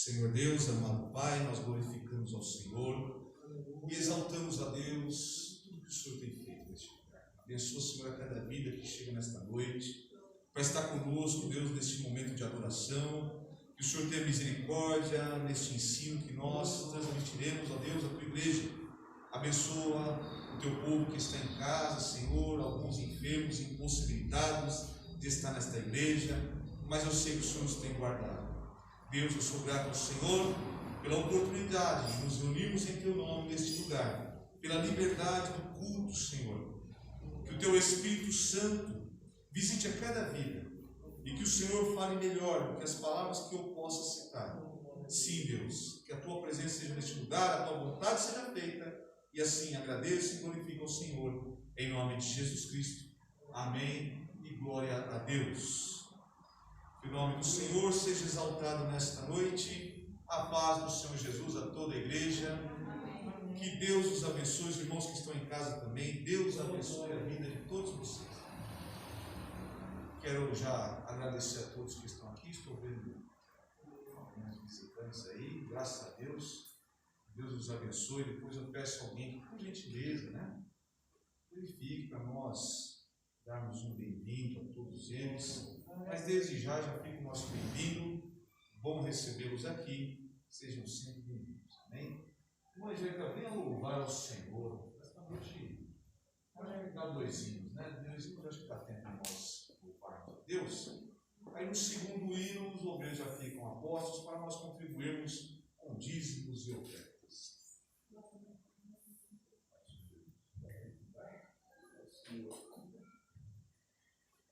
Senhor Deus, amado Pai, nós glorificamos ao Senhor e exaltamos a Deus tudo que o Senhor tem feito neste lugar. Abençoa, Senhor, a cada vida que chega nesta noite, para estar conosco, Deus, neste momento de adoração. Que o Senhor tenha misericórdia neste ensino que nós transmitiremos, ó Deus, a tua igreja. Abençoa o teu povo que está em casa, Senhor, alguns enfermos, impossibilitados de estar nesta igreja, mas eu sei que o Senhor nos tem guardado. Deus, eu sou grato ao Senhor pela oportunidade de nos reunirmos em Teu nome neste lugar, pela liberdade do culto, Senhor. Que o Teu Espírito Santo visite a cada vida e que o Senhor fale melhor do que as palavras que eu possa citar. Sim, Deus, que a Tua presença seja neste lugar, a Tua vontade seja feita, e assim agradeço e glorifico ao Senhor, em nome de Jesus Cristo. Amém e glória a Deus. Que o nome do Senhor seja exaltado nesta noite. A paz do Senhor Jesus a toda a igreja. Que Deus os abençoe, os irmãos que estão em casa também. Deus abençoe a vida de todos vocês. Quero já agradecer a todos que estão aqui. Estou vendo alguns visitantes aí. Graças a Deus. Deus os abençoe. Depois eu peço a alguém que, por gentileza, verifique para nós darmos um bem-vindo a todos eles. Mas desde já fica o nosso bem-vindo. Bom recebê-los aqui. Sejam sempre bem-vindos. Amém? Irmã Angélica, venha louvar ao Senhor. Esta noite, dá dois hinos, Dois hinos, acho que está tempo de nós louvarmos a Deus. Aí no segundo hino, os obreiros já ficam apostos para nós contribuirmos com dízimos e ofertas.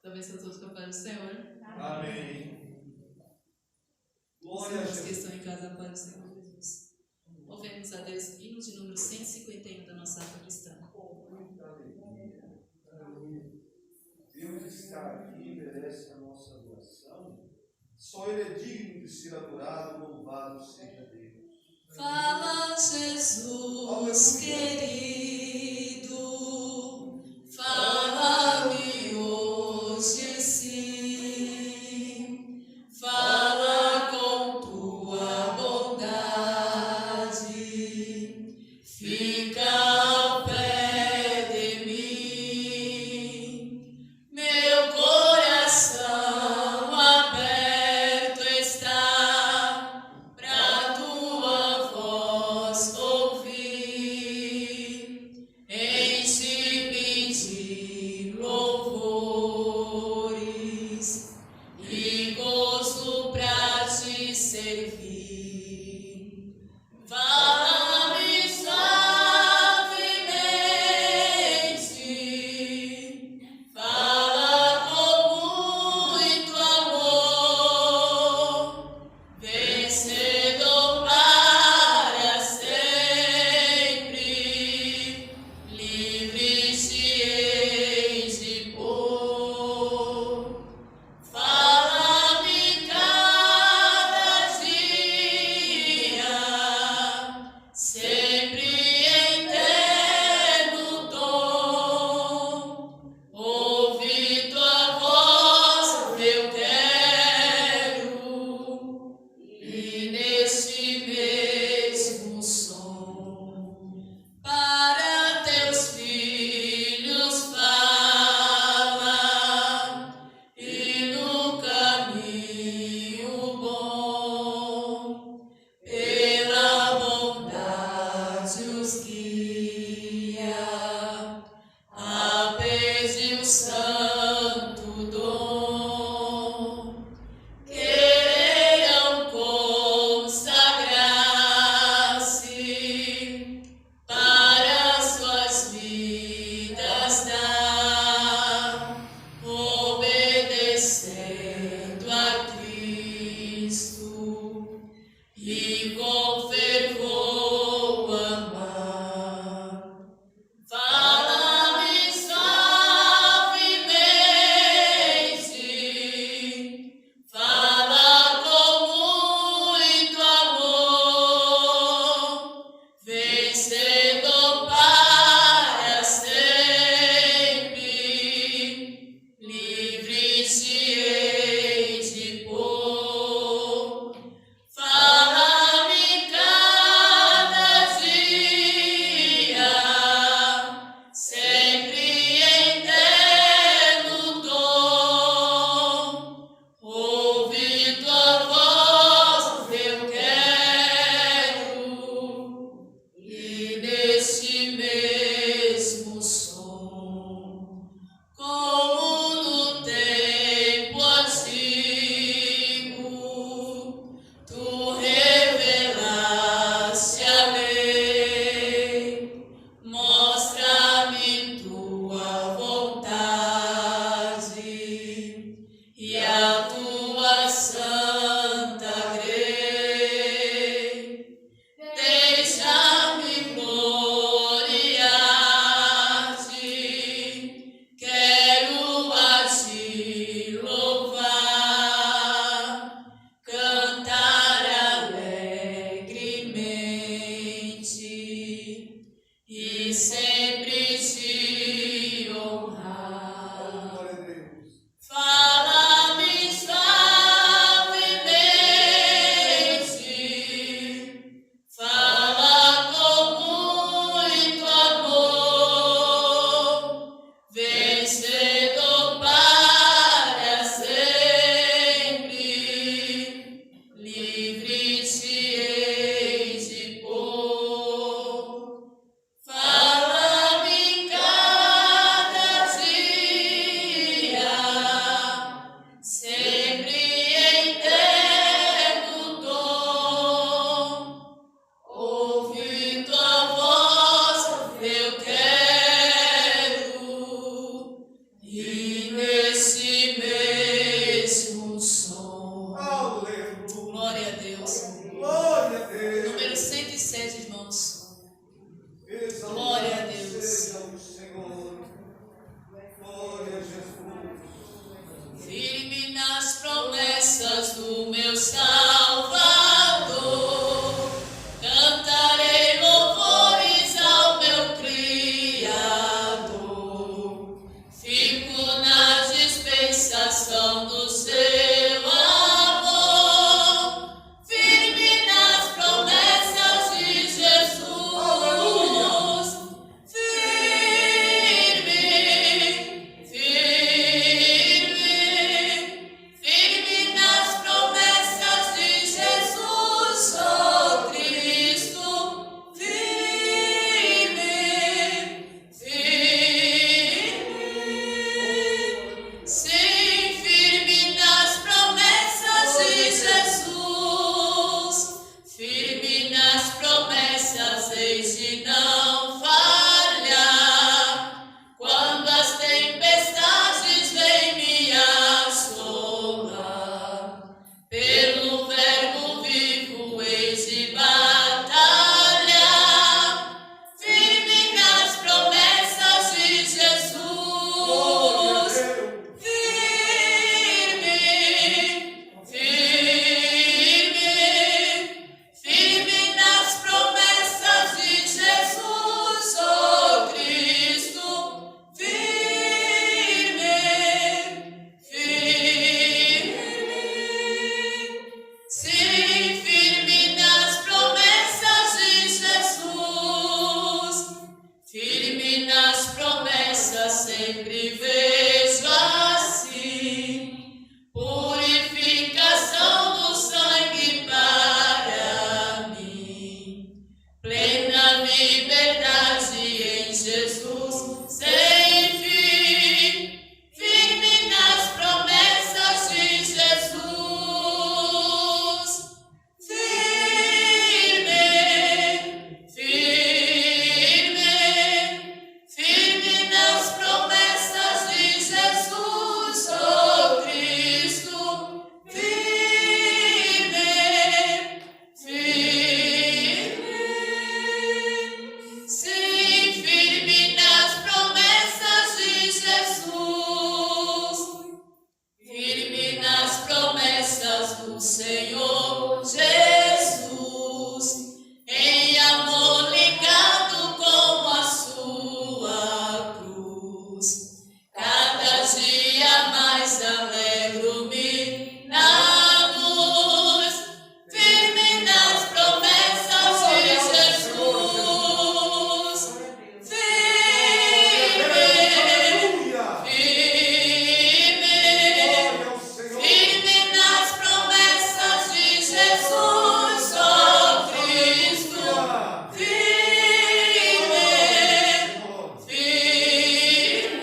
Talvez são todos para o Senhor. Amém. Glória a Deus. Deus. Que estão em casa para o Senhor Jesus. Louvemos a Deus, hino de número 151 da nossa harpa cristã. Deus está aqui, merece a nossa adoração. Só Ele é digno de ser adorado, louvado seja Deus. Fala, Jesus querido, fala-me hoje sim, fala com tua bondade, fica ao pé de mim, meu coração aberto está pra tua voz ouvir, enche-me de louvores e gozo pra te servir. Fala-me suavemente, fala com muito amor, vencedor para sempre, livre te hei de pôr. Fala-me cada dia, sempre em terno tom. Ouvi tua voz, eu quero, e neste mesmo som, para teus filhos fala, e no caminho bom, pela bondade Jesus, sem fim, firme nas promessas de Jesus, firme, firme, firme nas promessas de Jesus, oh Cristo, firme, firme, sim, firme nas promessas de Jesus, firme nas promessas do Senhor Jesus, em amor ligado com a sua cruz. Cada dia mais alegro-me na luz, firme nas promessas de Jesus, firme, firme, firme nas promessas de Jesus, oh Cristo, firme, firme,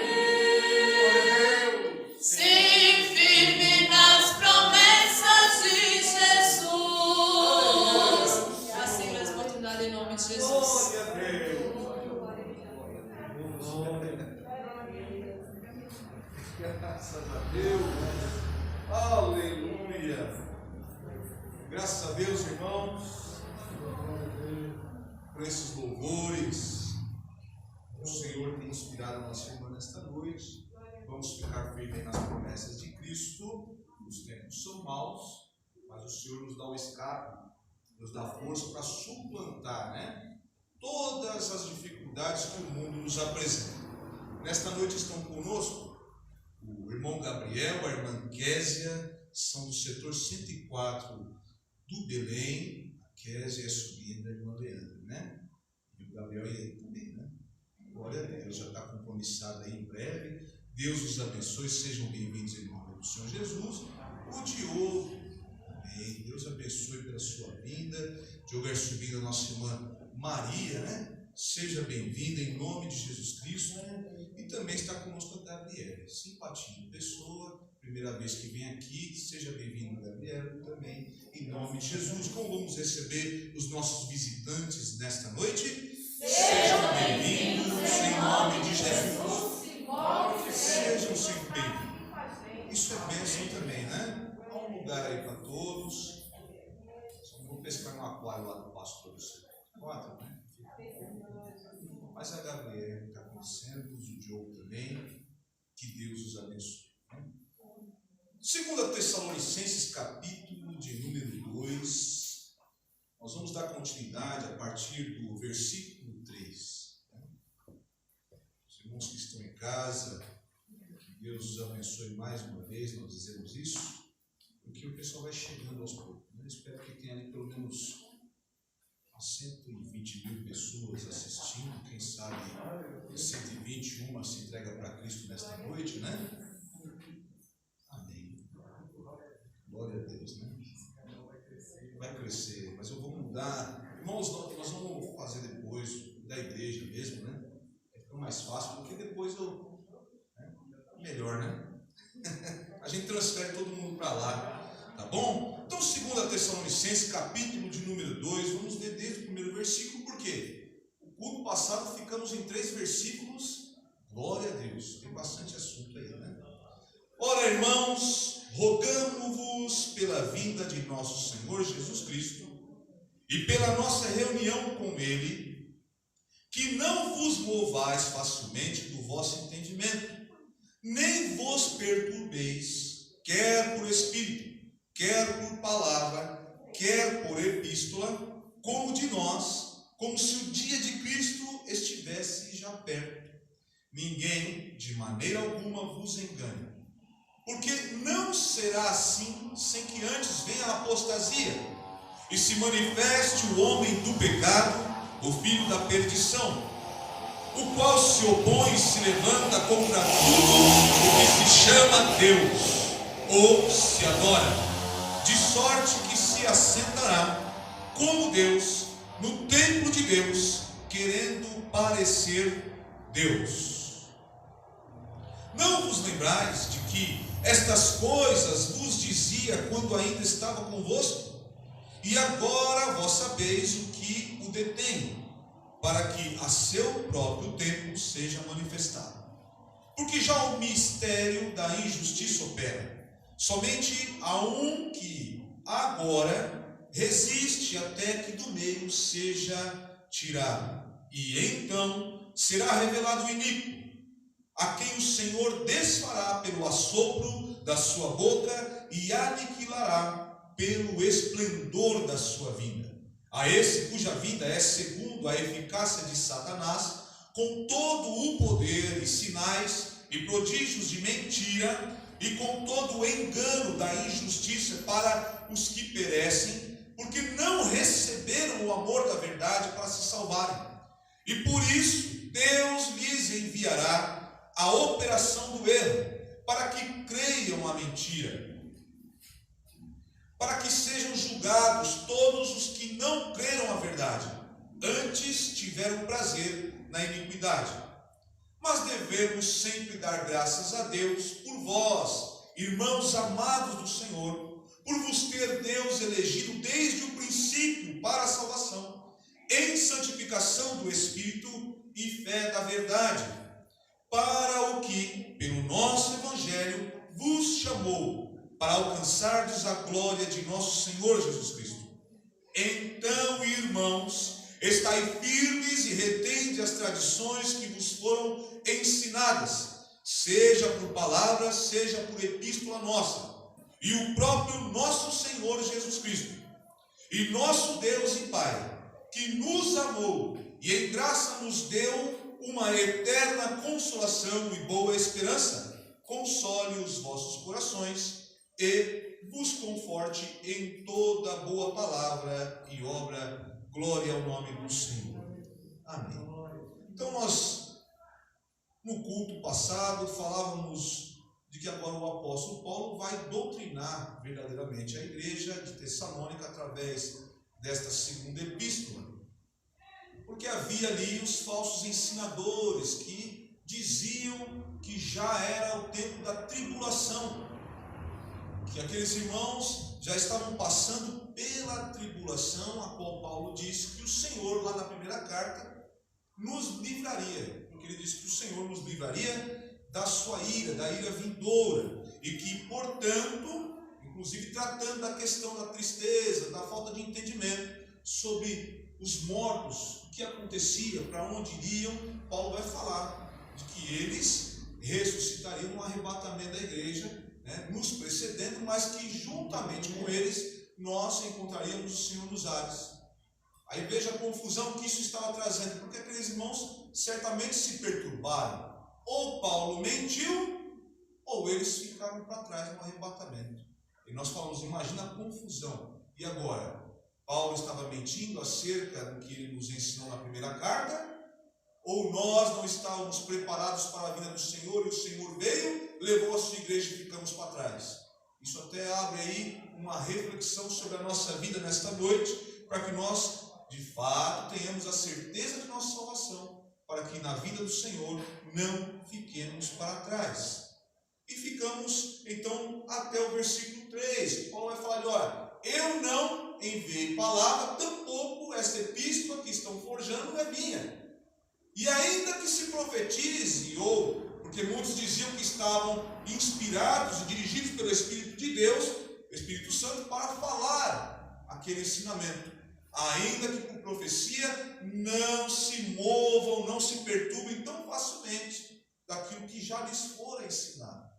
sim, firme nas promessas de Jesus. Assim, a oportunidade em nome de Jesus. Graças a Deus. Aleluia. Graças a Deus, irmãos, por esses louvores. O Senhor tem inspirado a nossa irmã nesta noite. Vamos ficar firmes nas promessas de Cristo. Os tempos são maus, mas o Senhor nos dá o escape, nos dá força para suplantar, todas as dificuldades que o mundo nos apresenta. Nesta noite estão conosco o irmão Gabriel, a irmã Késia, são do setor 104 do Belém. A Késia é sobrinha da irmã Leandra, E o Gabriel e ele também, Glória a Deus, já está compromissado aí em breve. Deus os abençoe, sejam bem-vindos em nome do Senhor Jesus. O Diogo, amém. Deus abençoe pela sua vinda. Diogo é sobrinho da nossa irmã Maria, Seja bem-vinda em nome de Jesus Cristo. E também está conosco a Gabriela, simpatia de pessoa, primeira vez que vem aqui. Seja bem-vindo, Gabriela, também em nome de Jesus. Como vamos receber os nossos visitantes nesta noite? Sejam bem-vindos em nome de Jesus. Sejam sempre bem-vindos. Isso é bênção também, Há um lugar aí para todos. Só não vou pescar no aquário lá do pastor. Quatro, Mas a Gabriela está conhecendo, o Diogo também. Que Deus os abençoe. 2 Tessalonicenses, capítulo de número 2. Nós vamos dar continuidade a partir do versículo 3. Os irmãos que estão em casa, que Deus os abençoe mais uma vez, nós dizemos isso, porque o pessoal vai chegando aos poucos. Eu espero que tenha ali pelo menos 120 mil pessoas assistindo, quem sabe 121 se entrega para Cristo nesta noite, Amém. Glória a Deus, Vai crescer, mas eu vou mudar. Irmãos, nós vamos fazer depois da igreja mesmo, Fica mais fácil, porque depois melhor, A gente transfere todo mundo para lá. Tá bom? Então, 2 Tessalonicenses, capítulo de número 2, vamos ler desde o primeiro versículo, porque o culto passado ficamos em 3 versículos. Glória a Deus, tem bastante assunto aí, Ora, irmãos, rogamo-vos pela vinda de nosso Senhor Jesus Cristo e pela nossa reunião com Ele, que não vos movais facilmente do vosso entendimento, nem vos perturbeis, quer por espírito, quer por palavra, quer por epístola, como de nós, como se o dia de Cristo estivesse já perto. Ninguém, de maneira alguma, vos engane, porque não será assim sem que antes venha a apostasia e se manifeste o homem do pecado, o filho da perdição, o qual se opõe e se levanta contra tudo o que se chama Deus ou se adora, de sorte que se assentará como Deus no templo de Deus, querendo parecer Deus. Não vos lembrais de que estas coisas vos dizia quando ainda estava convosco? E agora vós sabeis o que o detém, para que a seu próprio tempo seja manifestado. Porque já o mistério da injustiça opera. Somente há um que agora resiste até que do meio seja tirado. E então será revelado o iníquo, a quem o Senhor desfará pelo assopro da sua boca e aniquilará pelo esplendor da sua vinda. A esse cuja vinda é segundo a eficácia de Satanás, com todo o poder e sinais e prodígios de mentira, e com todo o engano da injustiça para os que perecem, porque não receberam o amor da verdade para se salvarem. E por isso Deus lhes enviará a operação do erro, para que creiam a mentira, para que sejam julgados todos os que não creram a verdade, antes tiveram prazer na iniquidade. Mas devemos sempre dar graças a Deus por vós, irmãos amados do Senhor, por vos ter Deus elegido desde o princípio para a salvação, em santificação do Espírito e fé da verdade, para o que, pelo nosso Evangelho, vos chamou, para alcançardes a glória de nosso Senhor Jesus Cristo. Então, irmãos, estai firmes e retende as tradições que vos foram ensinadas, seja por palavra, seja por epístola nossa, e o próprio nosso Senhor Jesus Cristo, e nosso Deus e Pai, que nos amou e em graça nos deu uma eterna consolação e boa esperança, console os vossos corações e vos conforte em toda boa palavra e obra. Glória ao nome do Senhor. Amém. Então nós, no culto passado, falávamos de que agora o apóstolo Paulo vai doutrinar verdadeiramente a igreja de Tessalônica através desta segunda epístola. Porque havia ali os falsos ensinadores que diziam que já era o tempo da tribulação, que aqueles irmãos já estavam passando pela tribulação, a qual Paulo disse que o Senhor, lá na primeira carta, nos livraria, porque ele disse que o Senhor nos livraria da sua ira, da ira vindoura, e que, portanto, inclusive tratando da questão da tristeza, da falta de entendimento sobre os mortos, o que acontecia, para onde iriam, Paulo vai falar de que eles ressuscitariam no arrebatamento da igreja, nos precedendo, mas que juntamente com eles nós encontraríamos o Senhor nos ares. Aí veja a confusão que isso estava trazendo, porque aqueles irmãos certamente se perturbaram. Ou Paulo mentiu, ou eles ficaram para trás no arrebatamento. E nós falamos, imagina a confusão. E agora? Paulo estava mentindo acerca do que ele nos ensinou na primeira carta? Ou nós não estávamos preparados para a vinda do Senhor e o Senhor veio, levou a sua igreja e ficamos para trás? Isso até abre aí uma reflexão sobre a nossa vida nesta noite, para que nós, de fato, tenhamos a certeza de nossa salvação, para que na vida do Senhor não fiquemos para trás. E ficamos, então, até o versículo 3. Paulo vai falar de, olha, eu não enviei palavra, tampouco esta epístola que estão forjando é minha. E ainda que se profetize, ou, porque muitos diziam que estavam inspirados e dirigidos pelo Espírito de Deus, Espírito Santo, para falar aquele ensinamento, ainda que por profecia, não se movam, não se perturbem tão facilmente daquilo que já lhes fora ensinado.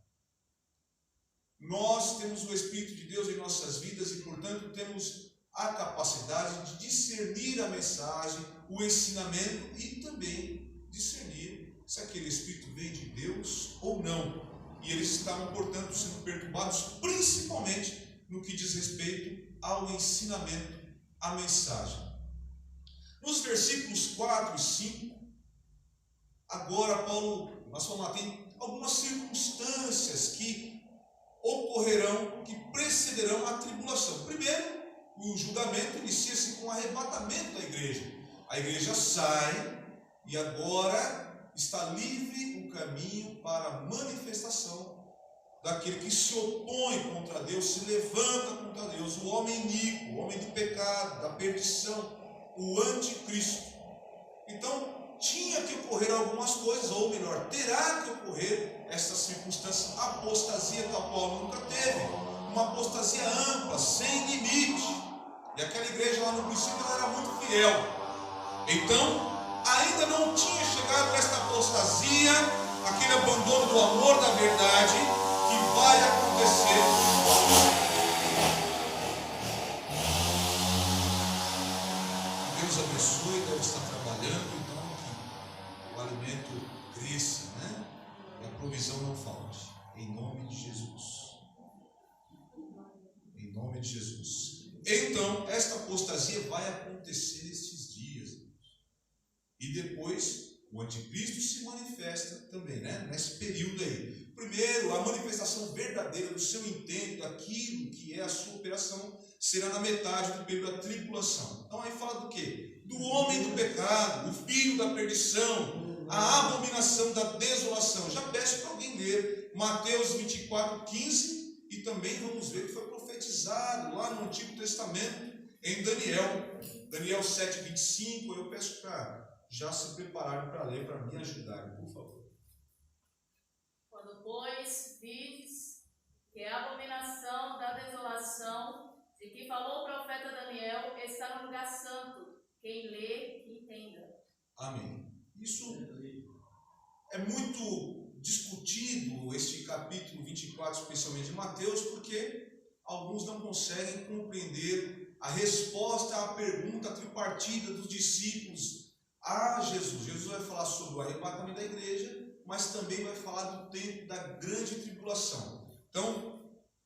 Nós temos o Espírito de Deus em nossas vidas e, portanto, temos a capacidade de discernir a mensagem, o ensinamento e também discernir se aquele Espírito vem de Deus ou não. E eles estavam, portanto, sendo perturbados principalmente no que diz respeito ao ensinamento, à mensagem. Nos versículos 4 e 5, agora Paulo, nós falamos lá, tem algumas circunstâncias que ocorrerão, que precederão a tribulação. Primeiro, o julgamento inicia-se com o arrebatamento da igreja. A igreja sai e agora está livre o caminho para a manifestação daquele que se opõe contra Deus, se levanta contra Deus, o homem iníquo, o homem do pecado, da perdição, o anticristo. Então, tinha que ocorrer algumas coisas, ou melhor, terá que ocorrer essa circunstância, apostasia tal qual nunca teve, uma apostasia ampla, sem limite. E aquela igreja lá no princípio ela era muito fiel. Então, ainda não tinha chegado esta apostasia, aquele abandono do amor da verdade, que vai acontecer. Deus abençoe, Deus está trabalhando, então que o alimento cresça, né? E a provisão não falte, em nome de Jesus. Em nome de Jesus. Então, esta apostasia vai acontecer estes dias. E depois, o anticristo se manifesta também, né? Nesse período aí. Primeiro, a manifestação verdadeira do seu intento, daquilo que é a sua operação, será na metade do período da tribulação. Então aí fala do quê? Do homem do pecado, o filho da perdição, a abominação da desolação. Já peço para alguém ler Mateus 24:15, e também vamos ver que foi profetizado lá no Antigo Testamento, em Daniel 7:25. Eu peço para já se prepararem para ler, para me ajudarem, por favor. Quando, pois, vides que a abominação da desolação, de que falou o profeta Daniel, está no lugar santo, quem lê, que entenda. Amém. Isso é muito discutido, este capítulo 24, especialmente de Mateus, porque alguns não conseguem compreender a resposta à pergunta tripartida dos discípulos a Jesus. Jesus vai falar sobre o arrebatamento da igreja, mas também vai falar do tempo da grande tribulação. Então,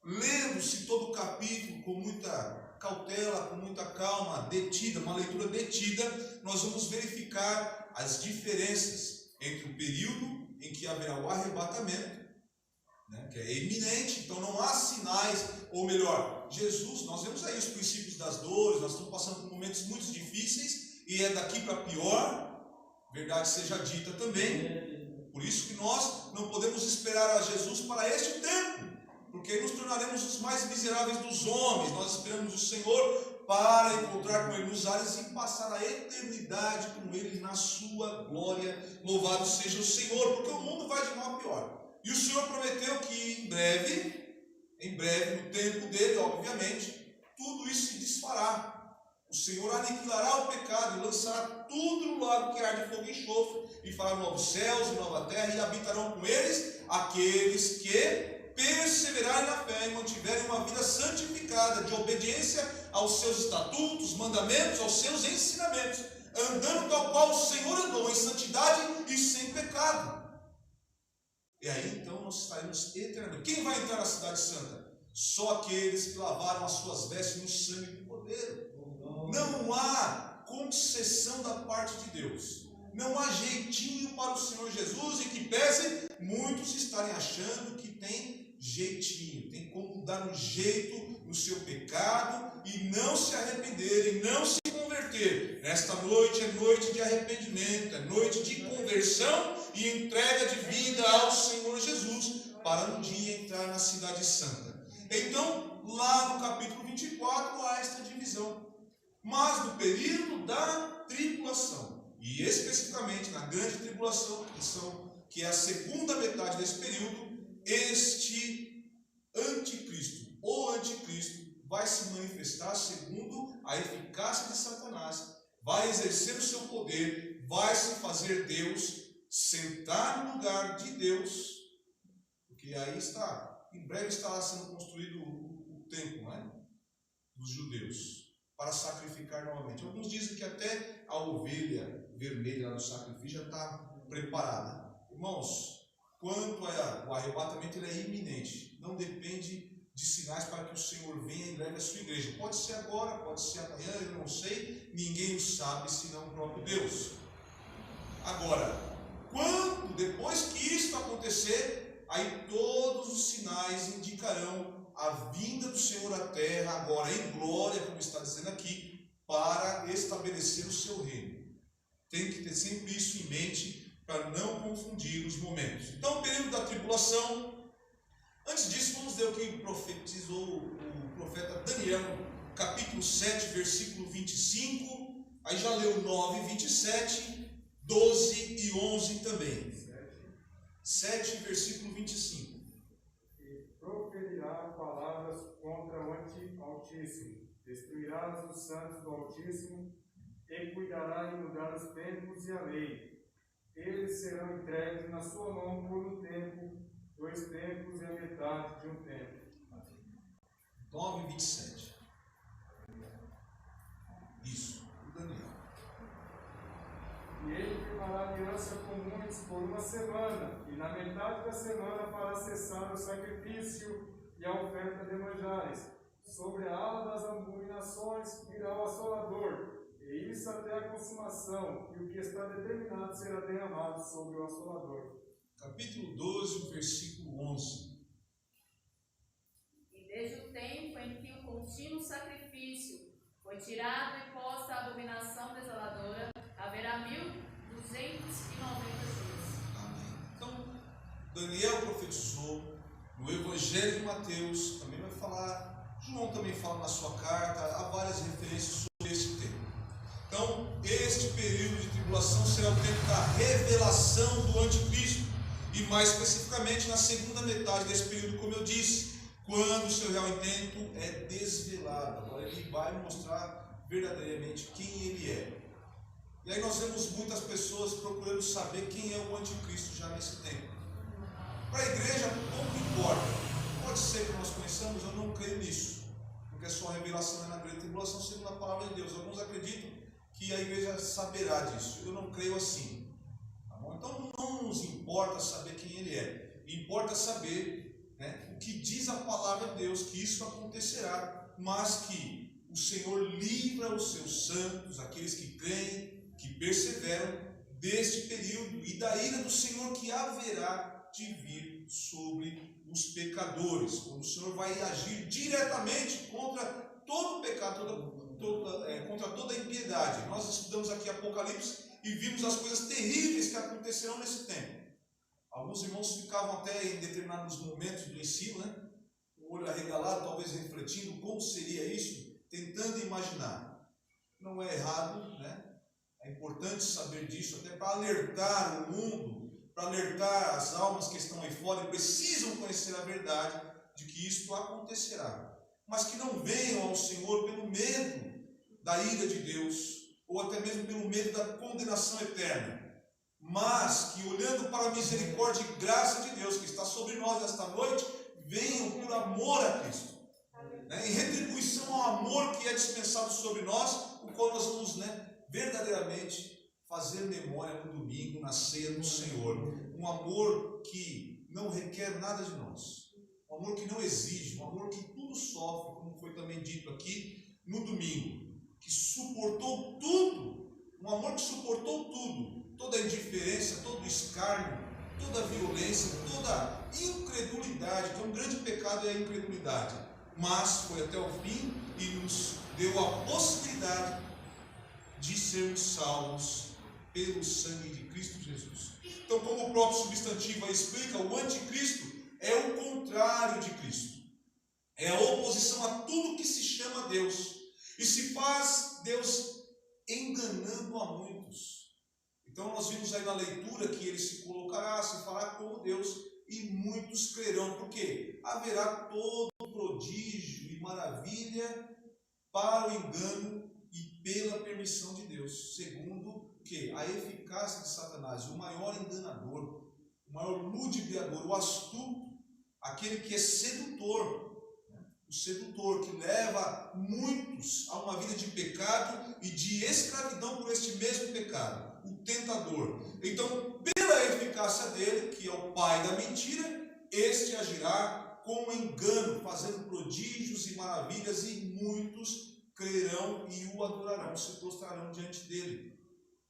lendo-se todo o capítulo com muita cautela, com muita calma, detida, uma leitura detida, nós vamos verificar as diferenças entre o período em que haverá o arrebatamento, né, que é iminente, então não há sinais, ou melhor, Jesus, nós vemos aí os princípios das dores, nós estamos passando por momentos muito difíceis, e é daqui para pior, verdade seja dita também. Por isso que nós não podemos esperar a Jesus para este tempo, porque nos tornaremos os mais miseráveis dos homens. Nós esperamos o Senhor para encontrar com Ele nos ares e passar a eternidade com Ele na sua glória. Louvado seja o Senhor, porque o mundo vai de mal a pior. E o Senhor prometeu que em breve, no tempo dele, obviamente, tudo isso se desfará. O Senhor aniquilará o pecado e lançará tudo no lago que arde fogo e enxofre, e fará novos céus e nova terra, e habitarão com eles aqueles que perseverarem na fé e mantiverem uma vida santificada, de obediência aos seus estatutos, mandamentos, aos seus ensinamentos, andando tal qual o Senhor andou, em santidade e sem pecado. E aí então nós estaremos eternamente. Quem vai entrar na cidade santa? Só aqueles que lavaram as suas vestes no sangue do Cordeiro. Não há concessão da parte de Deus. Não há jeitinho para o Senhor Jesus, e que pese muitos estarem achando que tem jeitinho, tem como dar um jeito no seu pecado e não se arrepender e não se converter. Esta noite é noite de arrependimento, é noite de conversão e entrega de vida ao Senhor Jesus, para um dia entrar na cidade santa. Então, lá no capítulo 24 há esta divisão. Mas no período da tribulação, e especificamente na grande tribulação, que é a segunda metade desse período, este anticristo, o anticristo, vai se manifestar segundo a eficácia de Satanás, vai exercer o seu poder, vai se fazer Deus, sentar no lugar de Deus, porque aí está, em breve estará sendo construído o templo, né, dos judeus, para sacrificar novamente. Alguns dizem que até a ovelha vermelha lá do sacrifício já está preparada. Irmãos, quanto ao arrebatamento, ele é iminente. Não depende de sinais para que o Senhor venha e leve a sua igreja. Pode ser agora, pode ser amanhã, eu não sei. Ninguém o sabe, senão o próprio Deus. Agora, depois que isso acontecer, aí todos os sinais indicarão a vinda do Senhor à terra, agora em glória, como está dizendo aqui, para estabelecer o seu reino. Tem que ter sempre isso em mente, para não confundir os momentos. Então, o período da tribulação, antes disso, vamos ler o que profetizou o profeta Daniel, capítulo 7, versículo 25, aí já leu 9, 27, 12 e 11 também. 7, versículo 25. E proferirá palavras contra o Altíssimo, destruirá os santos do Altíssimo, e cuidará em mudar os tempos e a lei. Eles serão entregues na sua mão por um tempo, 2 tempos e a metade de um tempo. 9, 27. Isso, Daniel. E ele firmará aliança com muitos por 1 semana, e na metade da semana fará cessar o sacrifício e a oferta de manjares. Sobre a ala das abominações virá o assolador, e isso até a consumação, e o que está determinado será derramado sobre o assolador. Capítulo 12, versículo 11. E desde o tempo em que o contínuo sacrifício foi tirado e posta a abominação desoladora, haverá 1290 dias. Amém. Então, Daniel profetizou, no Evangelho de Mateus também vai falar, João também fala na sua carta, há várias referências sobre esse tema. Então, este período de tribulação será o tempo da revelação do anticristo, e mais especificamente na segunda metade desse período, como eu disse, quando o seu real intento é desvelado. Agora ele vai mostrar verdadeiramente quem ele é. E aí nós vemos muitas pessoas procurando saber quem é o anticristo já nesse tempo. Para a igreja, pouco importa. Pode ser que nós conheçamos, eu não creio nisso, porque a sua revelação é na grande tribulação segundo a palavra de Deus. Alguns acreditam que a igreja saberá disso. Eu não creio assim. Tá bom? Então não nos importa saber quem ele é. Importa saber, né, o que diz a palavra de Deus, que isso acontecerá, mas que o Senhor livra os seus santos, aqueles que creem, que perseveram, deste período e da ira do Senhor que haverá de vir sobre os pecadores, quando o Senhor vai agir diretamente contra todo o pecado, contra toda a impiedade. Nós estudamos aqui Apocalipse e vimos as coisas terríveis que acontecerão nesse tempo. Alguns irmãos ficavam até em determinados momentos do ensino, né, o olho arregalado, talvez refletindo como seria isso, tentando imaginar. Não é errado, né? É importante saber disso, até para alertar o mundo, para alertar as almas que estão aí fora e precisam conhecer a verdade de que isto acontecerá. Mas que não venham ao Senhor pelo medo da ira de Deus, ou até mesmo pelo medo da condenação eterna. Mas que, olhando para a misericórdia e graça de Deus que está sobre nós nesta noite, venham por amor a Cristo. Né? Em retribuição ao amor que é dispensado sobre nós, o qual nós vamos, verdadeiramente fazer memória no domingo, na ceia do Senhor. Um amor que não requer nada de nós. Um amor que não exige, um amor que tudo sofre, como foi também dito aqui no domingo. Que suportou tudo. Um amor que suportou tudo. Toda a indiferença, todo o escárnio, toda a violência, toda a incredulidade, que é um grande pecado, é a incredulidade. Mas foi até o fim e nos deu a possibilidade de sermos salvos pelo sangue de Cristo Jesus. Então, como o próprio substantivo aí explica, o anticristo é o contrário de Cristo. É a oposição a tudo que se chama Deus. E se faz Deus enganando a muitos. Então nós vimos aí na leitura que ele se colocará, se fará como Deus, e muitos crerão, porque haverá todo prodígio e maravilha para o engano e pela permissão de Deus, segundo que a eficácia de Satanás, o maior enganador, o maior ludibriador, o astuto, aquele que é sedutor, o sedutor que leva muitos a uma vida de pecado e de escravidão por este mesmo pecado, o tentador. Então, pela eficácia dele, que é o pai da mentira, este agirá com engano, fazendo prodígios e maravilhas, e muitos crerão e o adorarão, se prostrarão diante dele.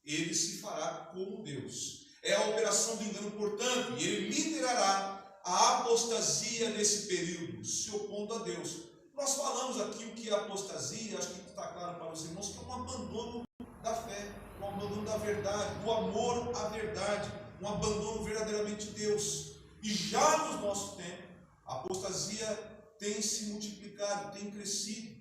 Ele se fará como Deus. É a operação do engano, portanto, e ele liderará a apostasia nesse período, se opondo a Deus. Nós falamos aqui o que é apostasia, acho que está claro para os irmãos, que é um abandono da fé, um abandono da verdade, do amor à verdade, um abandono verdadeiramente de Deus. E já no nosso tempo, a apostasia tem se multiplicado, tem crescido,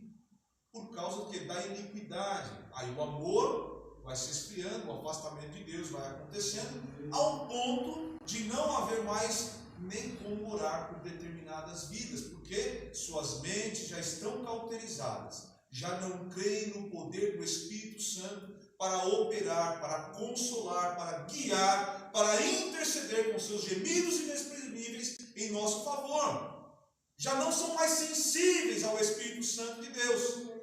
por causa da iniquidade. Aí o amor vai se esfriando, o afastamento de Deus vai acontecendo, ao ponto de não haver mais nem como orar por determinadas vidas, porque suas mentes já estão cauterizadas, já não creem no poder do Espírito Santo para operar, para consolar, para guiar, para interceder com seus gemidos inexprimíveis em nosso favor. Já não são mais sensíveis ao Espírito Santo de Deus.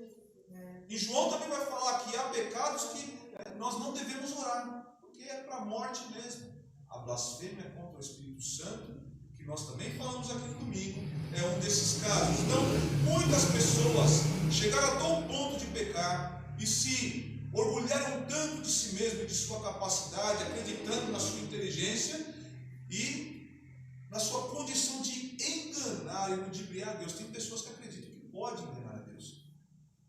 E João também vai falar que há pecados que nós não devemos orar, porque é para a morte mesmo. A blasfêmia contra o Espírito Santo, que nós também falamos aqui no domingo, é um desses casos. Então, muitas pessoas chegaram a tal ponto de pecar e se orgulharam tanto de si mesmo e de sua capacidade, acreditando na sua inteligência e na sua condição de enganar e ludibriar Deus. Tem pessoas que acreditam que pode enganar a Deus.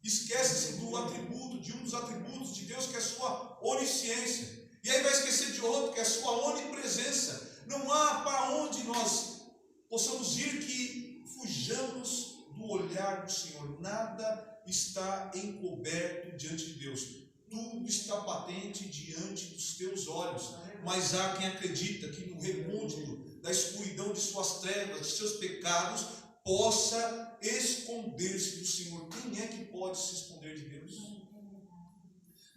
Esquece-se do atributo, de um dos atributos de Deus, que é a sua onisciência. E aí vai esquecer de outro, que é a sua onipresença. Não há para onde nós possamos ir que fujamos do olhar do Senhor. Nada está encoberto diante de Deus. Tudo está patente diante dos teus olhos. Mas há quem acredita que no recôndito da escuridão de suas trevas, de seus pecados, possa esconder-se do Senhor. Quem é que pode se esconder de Deus?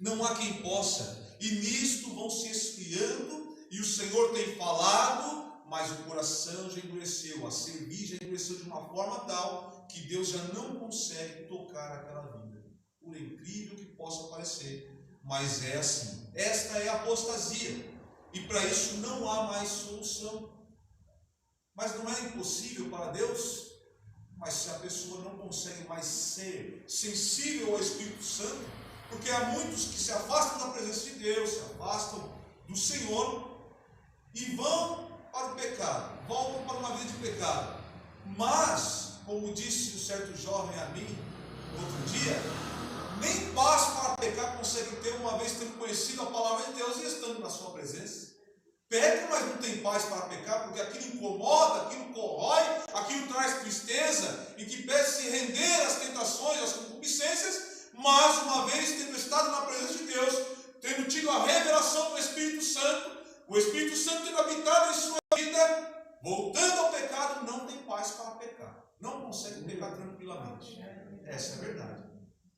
Não há quem possa. E nisto vão se esfriando, e o Senhor tem falado, mas o coração já endureceu, a cerviz já endureceu de uma forma tal que Deus já não consegue tocar aquela vida, por incrível que possa parecer. Mas é assim. Esta é a apostasia, e para isso não há mais solução. Mas não é impossível para Deus. Mas se a pessoa não consegue mais ser sensível ao Espírito Santo, porque há muitos que se afastam da presença de Deus, se afastam do Senhor e vão para o pecado, voltam para uma vida de pecado. Mas, como disse um certo jovem a mim outro dia, nem paz para pecar consegue ter, uma vez tendo conhecido a palavra de Deus e estando na sua presença. Peca, mas não tem paz para pecar, porque aquilo incomoda, aquilo corrói, aquilo traz tristeza, e que pede se render às tentações, às concupiscências. Mas uma vez tendo estado na presença de Deus, tendo tido a revelação do Espírito Santo, o Espírito Santo tendo habitado em sua vida, voltando ao pecado, não tem paz para pecar, não consegue pecar tranquilamente. Essa é a verdade.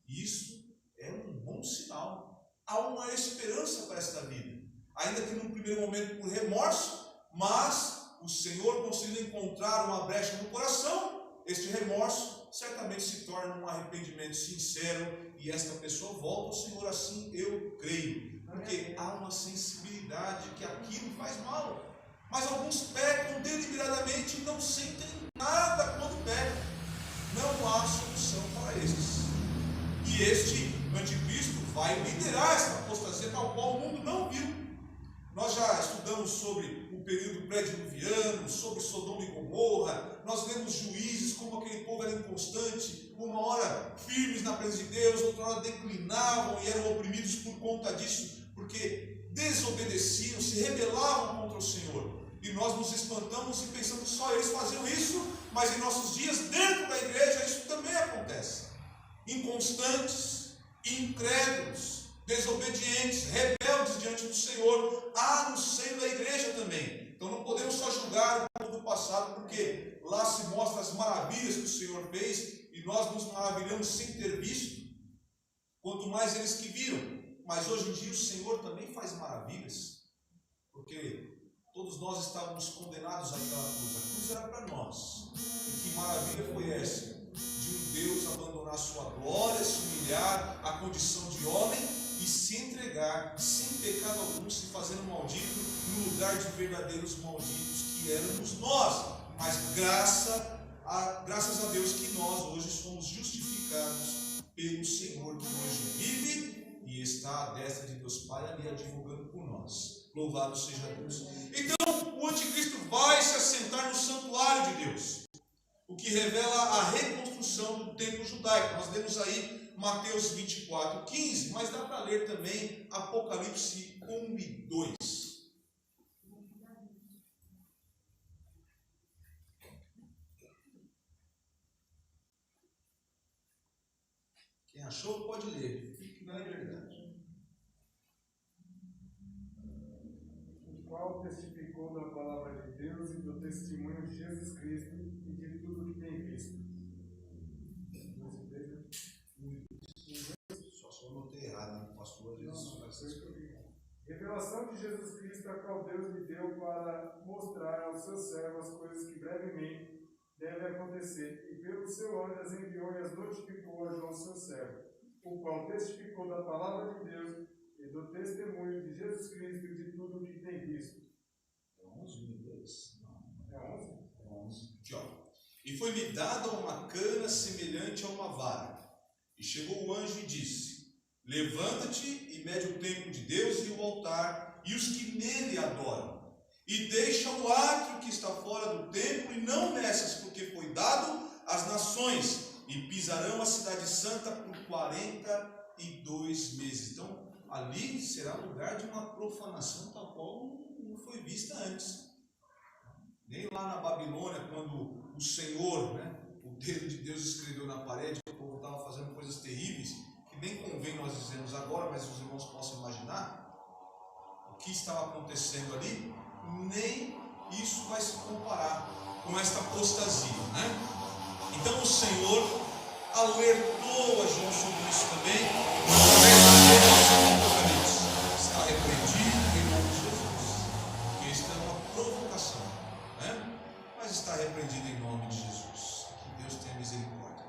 Isso é um bom sinal. Há uma esperança para esta vida, ainda que num primeiro momento por remorso, mas o Senhor conseguindo encontrar uma brecha no coração, este remorso certamente se torna um arrependimento sincero e esta pessoa volta ao Senhor. Assim eu creio, porque há uma sensibilidade que aquilo faz mal. Mas alguns pecam deliberadamente e não sentem nada quando pecam. Não há solução para estes. E este anticristo vai liderar esta apostasia tal qual o mundo não viu. Nós já estudamos sobre o período pré-diluviano, sobre Sodoma e Gomorra. Nós lemos Juízes, como aquele povo era inconstante, uma hora firmes na presença de Deus, outra hora declinavam e eram oprimidos por conta disso, porque desobedeciam, se rebelavam contra o Senhor. E nós nos espantamos e pensamos só eles faziam isso, mas em nossos dias, dentro da igreja, isso também acontece. Inconstantes, incrédulos, desobedientes, rebeldes diante do Senhor, há no seio da igreja também. Então não podemos só julgar o povo do passado, porque lá se mostram as maravilhas que o Senhor fez, e nós nos maravilhamos sem ter visto, quanto mais eles que viram. Mas hoje em dia o Senhor também faz maravilhas, porque todos nós estávamos condenados àquela cruz. A cruz era para nós. E que maravilha foi essa? De um Deus abandonar sua glória, se humilhar à condição de homem e se entregar sem pecado algum, se fazendo maldito no lugar de verdadeiros malditos que éramos nós. Mas graças a Deus que nós hoje somos justificados pelo Senhor, que hoje vive e está à destra de Deus Pai ali advogando por nós. Louvado seja Deus. Então o anticristo vai se assentar no santuário de Deus, o que revela a reconstrução do templo judaico. Nós lemos aí Mateus 24:15, mas dá para ler também Apocalipse 1 e 2. Quem achou pode ler, fique na liberdade. O qual testificou da palavra de Deus e do testemunho de Jesus Cristo e de tudo que tem visto. Só notei errado, né? Pastor, às vezes faz essas coisas. Revelação de Jesus Cristo, a qual Deus lhe deu para mostrar aos seus servos as coisas que brevemente devem acontecer, e pelo seu anjo as enviou e as notificou a João, seu servo, o qual testificou da palavra de Deus e do testemunho de Jesus Cristo e de tudo o que tem visto. É 11 e 2. É 11? É 11. Aqui, ó. E foi-me dada uma cana semelhante a uma vara. E chegou o anjo e disse: levanta-te e mede o templo de Deus e o altar, e os que nele adoram. E deixa o átrio que está fora do templo, e não meças, porque foi dado às nações, e pisarão a cidade santa por 42 meses. Então, ali será lugar de uma profanação tal qual não foi vista antes. Nem lá na Babilônia, quando o Senhor, né, o dedo de Deus escreveu na parede, o povo estava fazendo coisas terríveis, que nem convém nós dizermos agora, mas os irmãos possam imaginar o que estava acontecendo ali. Nem isso vai se comparar com esta apostasia, né? Então o Senhor alertou a João sobre isso também, através do Apocalipse. Está repreendido em nome de Jesus, porque isso é uma provocação, né? Mas está repreendido em nome de Jesus. Que Deus tenha misericórdia.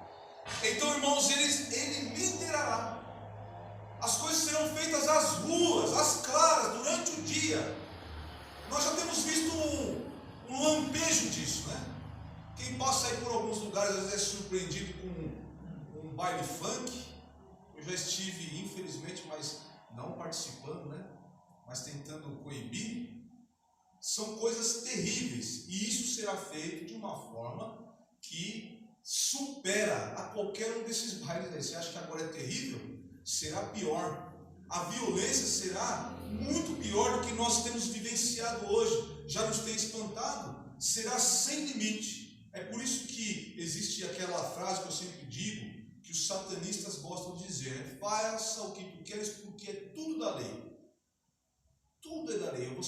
Então, irmãos, ele liderará. As coisas serão feitas às ruas, às claras, durante o dia. Nós já temos visto um lampejo disso, né? Quem passa aí por alguns lugares às vezes é surpreendido com um baile funk. Eu já estive, infelizmente, mas não participando, né? Mas tentando coibir. São coisas terríveis, e isso será feito de uma forma que supera a qualquer um desses bailes aí. Você acha que agora é terrível? Será pior. A violência será muito pior do que nós temos vivenciado hoje. Já nos tem espantado. Será sem limite. É por isso que existe aquela frase que eu sempre digo, que os satanistas gostam de dizer: faça o que tu queres, porque é tudo da lei. Tudo é da lei. O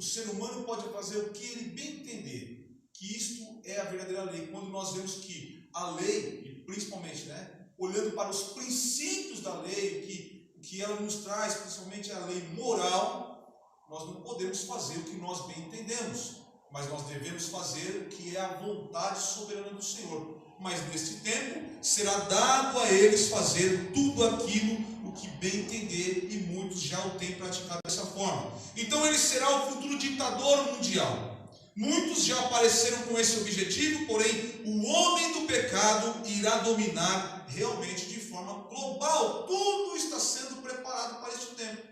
ser humano pode fazer o que ele bem entender, que isto é a verdadeira lei. Quando nós vemos que a lei, e principalmente, né, olhando para os princípios da lei, o que ela nos traz, principalmente a lei moral, nós não podemos fazer o que nós bem entendemos, mas nós devemos fazer o que é a vontade soberana do Senhor. Mas neste tempo será dado a eles fazer tudo aquilo o que bem entender, e muitos já o têm praticado dessa forma. Então ele será o futuro ditador mundial. Muitos já apareceram com esse objetivo, porém o homem do pecado irá dominar realmente de forma global. Tudo está sendo preparado para este tempo.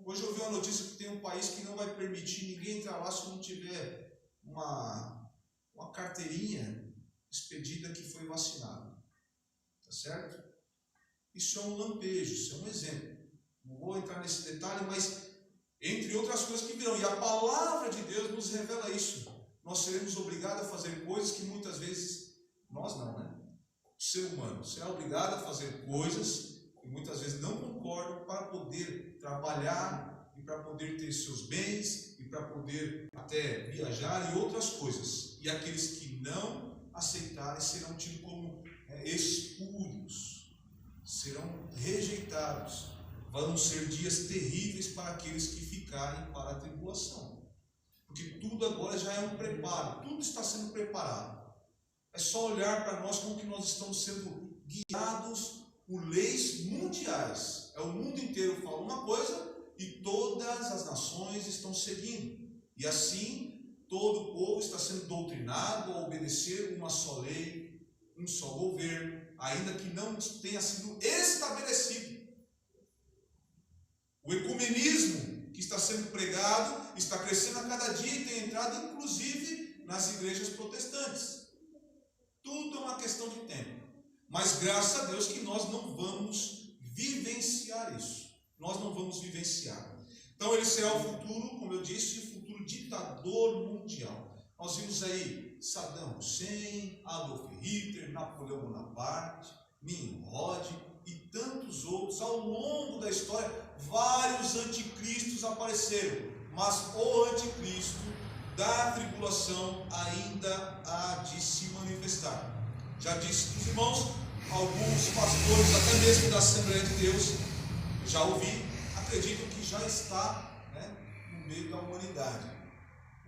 Hoje eu vi uma notícia que tem um país que não vai permitir ninguém entrar lá se não tiver uma carteirinha expedida que foi vacinado. Tá certo? Isso é um lampejo, isso é um exemplo. Não vou entrar nesse detalhe, mas entre outras coisas que virão. E a palavra de Deus nos revela isso. Nós seremos obrigados a fazer coisas que muitas vezes nós não, né? O ser humano será obrigado a fazer coisas que muitas vezes não concordam para poder trabalhar e para poder ter seus bens e para poder até viajar e outras coisas. E aqueles que não aceitarem serão tidos como espúrios, serão rejeitados. Vão ser dias terríveis para aqueles que ficarem para a tribulação, porque tudo agora já é um preparo, tudo está sendo preparado. É só olhar para nós como que nós estamos sendo guiados por leis mundiais. É o mundo inteiro fala uma coisa e todas as nações estão seguindo, e assim todo o povo está sendo doutrinado a obedecer uma só lei, um só governo, ainda que não tenha sido estabelecido. O ecumenismo que está sendo pregado está crescendo a cada dia e tem entrado inclusive nas igrejas protestantes. Tudo é uma questão de tempo. Mas graças a Deus que nós não vamos vivenciar isso. Nós não vamos vivenciar. Então ele será o futuro, como eu disse, o futuro ditador mundial. Nós vimos aí Saddam Hussein, Adolf Hitler, Napoleão Bonaparte, Nimrod e tantos outros. Ao longo da história, vários anticristos apareceram, mas o anticristo da tribulação ainda há de se manifestar. Já disse para os irmãos, alguns pastores, até mesmo da Assembleia de Deus, já ouvi, acreditam que já está, no meio da humanidade,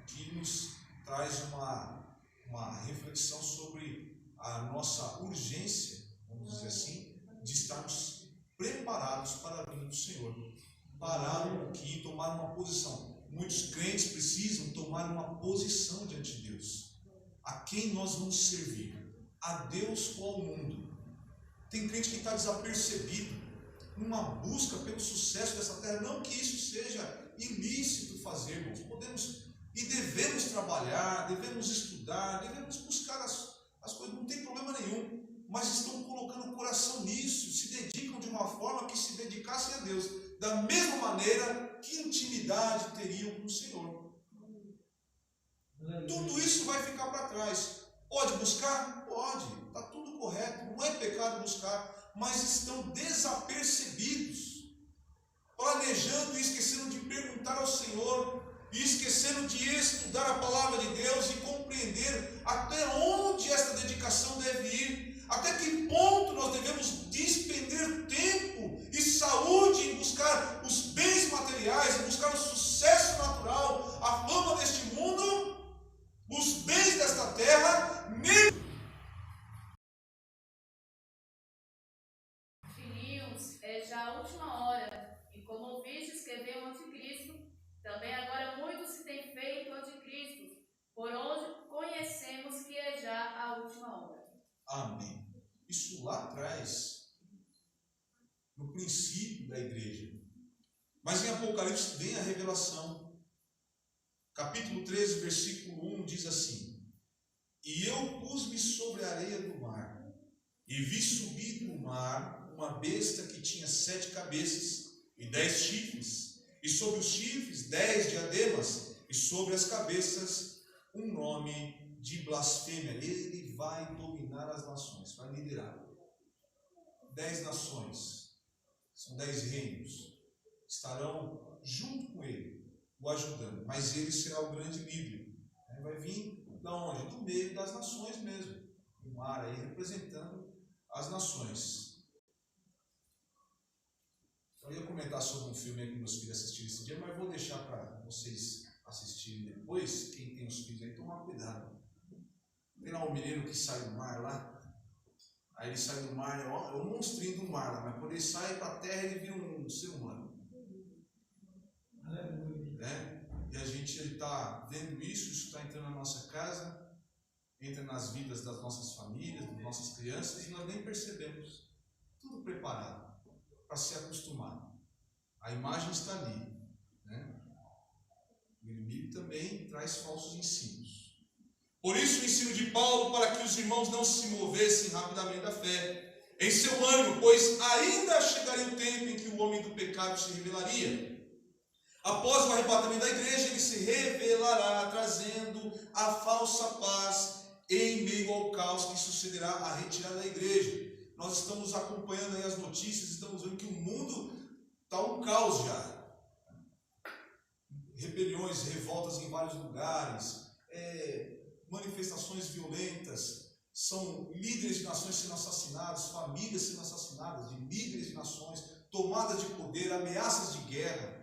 o que nos traz uma reflexão sobre a nossa urgência, vamos dizer assim, de estarmos preparados para a vinda do Senhor, parar um pouquinho e tomar uma posição. Muitos crentes precisam tomar uma posição diante de Deus. A quem nós vamos servir? A Deus ou ao mundo? Tem crente que está desapercebido, numa busca pelo sucesso dessa terra. Não que isso seja ilícito fazer, irmãos. Podemos e devemos trabalhar, devemos estudar, devemos buscar as coisas, não tem problema nenhum. Mas estão colocando o coração nisso, se dedicam de uma forma que se dedicassem a Deus, da mesma maneira que intimidade teriam com o Senhor. Tudo isso vai ficar para trás. Pode buscar? Pode, está tudo correto, não é pecado buscar, mas estão desapercebidos, planejando e esquecendo de perguntar ao Senhor, e esquecendo de estudar a palavra de Deus e compreender até onde esta dedicação deve ir, até que ponto nós devemos despender tempo e saúde em buscar os bens materiais, em buscar o sucesso natural, a fama deste mundo, os bens desta terra, Filhinhos, é já a última hora, e como ouvistes que veio o anticristo, também agora muito se tem feito anticristo, por onde conhecemos que é já a última hora. Amém. Isso lá atrás, no princípio da igreja. Mas em Apocalipse vem a revelação. Capítulo 13, versículo 1 diz assim: E eu pus-me sobre a areia do mar, e vi subir do mar uma besta que tinha 7 cabeças e 10 chifres, e sobre os chifres 10 diademas, e sobre as cabeças um nome de blasfêmia. Ele vai dominar as nações, vai liderar. 10 nações, são 10 reinos, estarão junto com ele, o ajudando, mas ele será o grande líder. Vai vir da onde? Do meio das nações mesmo, o mar aí representando as nações. Eu ia comentar sobre um filme que meus filhos assistiram esse dia, mas vou deixar para vocês assistirem depois. Quem tem os filhos aí, tomar cuidado. Tem lá um menino que sai do mar lá, aí ele sai do mar, é um monstrinho do mar lá, mas quando ele sai para a terra, ele vira um ser humano. E a gente está vendo isso está entrando na nossa casa, entra nas vidas das nossas famílias, das nossas crianças, e nós nem percebemos. Tudo preparado para se acostumar. A imagem está ali. O inimigo também traz falsos ensinos. Por isso o ensino de Paulo, para que os irmãos não se movessem rapidamente da fé, em seu ânimo, pois ainda chegaria o tempo em que o homem do pecado se revelaria. Após o arrebatamento da igreja, ele se revelará, trazendo a falsa paz em meio ao caos que sucederá à retirada da igreja. Nós estamos acompanhando aí as notícias, estamos vendo que o mundo está um caos já. Rebeliões, revoltas em vários lugares, manifestações violentas, são líderes de nações sendo assassinados, famílias sendo assassinadas, de líderes de nações, tomadas de poder, ameaças de guerra,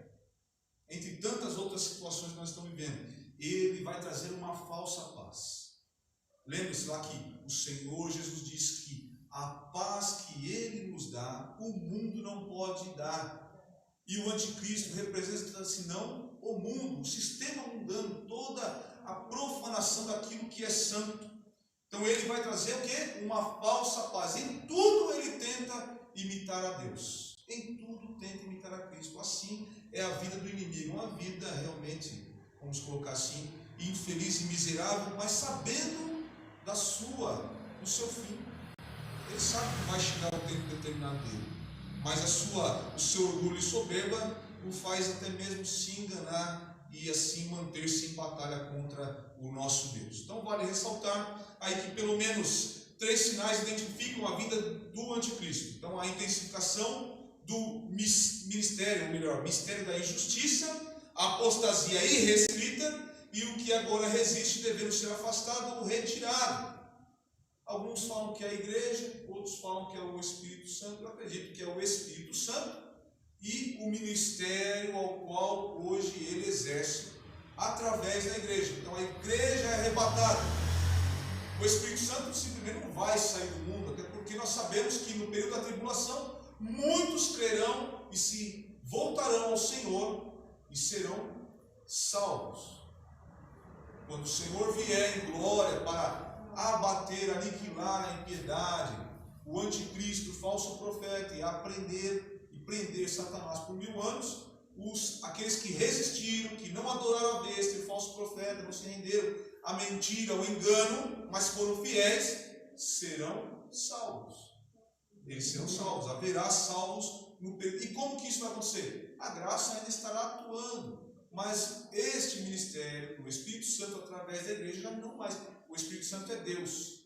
entre tantas outras situações que nós estamos vivendo. Ele vai trazer uma falsa paz. Lembre-se lá que o Senhor Jesus diz que a paz que Ele nos dá, o mundo não pode dar. E o anticristo representa, senão, o mundo, o sistema mundano, toda a profanação daquilo que é santo. Então ele vai trazer o quê? Uma falsa paz. Em tudo ele tenta imitar a Deus. Em tudo tenta imitar a Cristo. Assim é a vida do inimigo. Uma vida realmente, vamos colocar assim, infeliz e miserável, mas sabendo do seu fim. Ele sabe que vai chegar o tempo determinado dele, mas o seu orgulho e soberba o faz até mesmo se enganar e assim manter-se em batalha contra o nosso Deus. Então vale ressaltar aí que pelo menos 3 sinais identificam a vida do anticristo. Então a intensificação do ministério, ou melhor, mistério da injustiça, a apostasia irrestrita e o que agora resiste devendo ser afastado ou retirado. Alguns falam que é a igreja, outros falam que é o Espírito Santo. Eu acredito que é o Espírito Santo e o ministério ao qual hoje ele exerce através da igreja. Então a igreja é arrebatada. O Espírito Santo simplesmente não vai sair do mundo, até porque nós sabemos que no período da tribulação muitos crerão e se voltarão ao Senhor e serão salvos. Quando o Senhor vier em glória para abater, aniquilar a impiedade, o anticristo, o falso profeta, e aprender e prender Satanás por 1000 anos, aqueles que resistiram, que não adoraram a besta e o falso profeta, não se renderam à mentira, ao engano, mas foram fiéis, serão salvos. Eles serão salvos, haverá salvos no período. E como que isso vai acontecer? A graça ainda estará atuando, mas este ministério, o Espírito Santo através da igreja, já não mais. O Espírito Santo é Deus,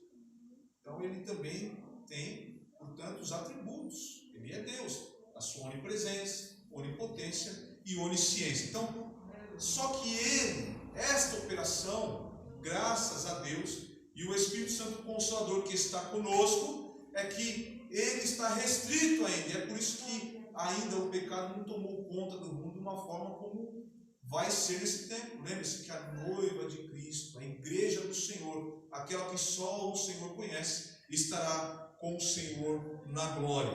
então ele também tem, portanto, os atributos. Ele é Deus, a sua onipresença, onipotência e onisciência. Então, só que esta operação, graças a Deus e o Espírito Santo Consolador que está conosco, é que ele está restrito ainda. E é por isso que ainda o pecado não tomou conta do mundo de uma forma como vai ser nesse tempo. Lembre-se que a noiva de Cristo, a igreja do Senhor, aquela que só o Senhor conhece, estará com o Senhor na glória.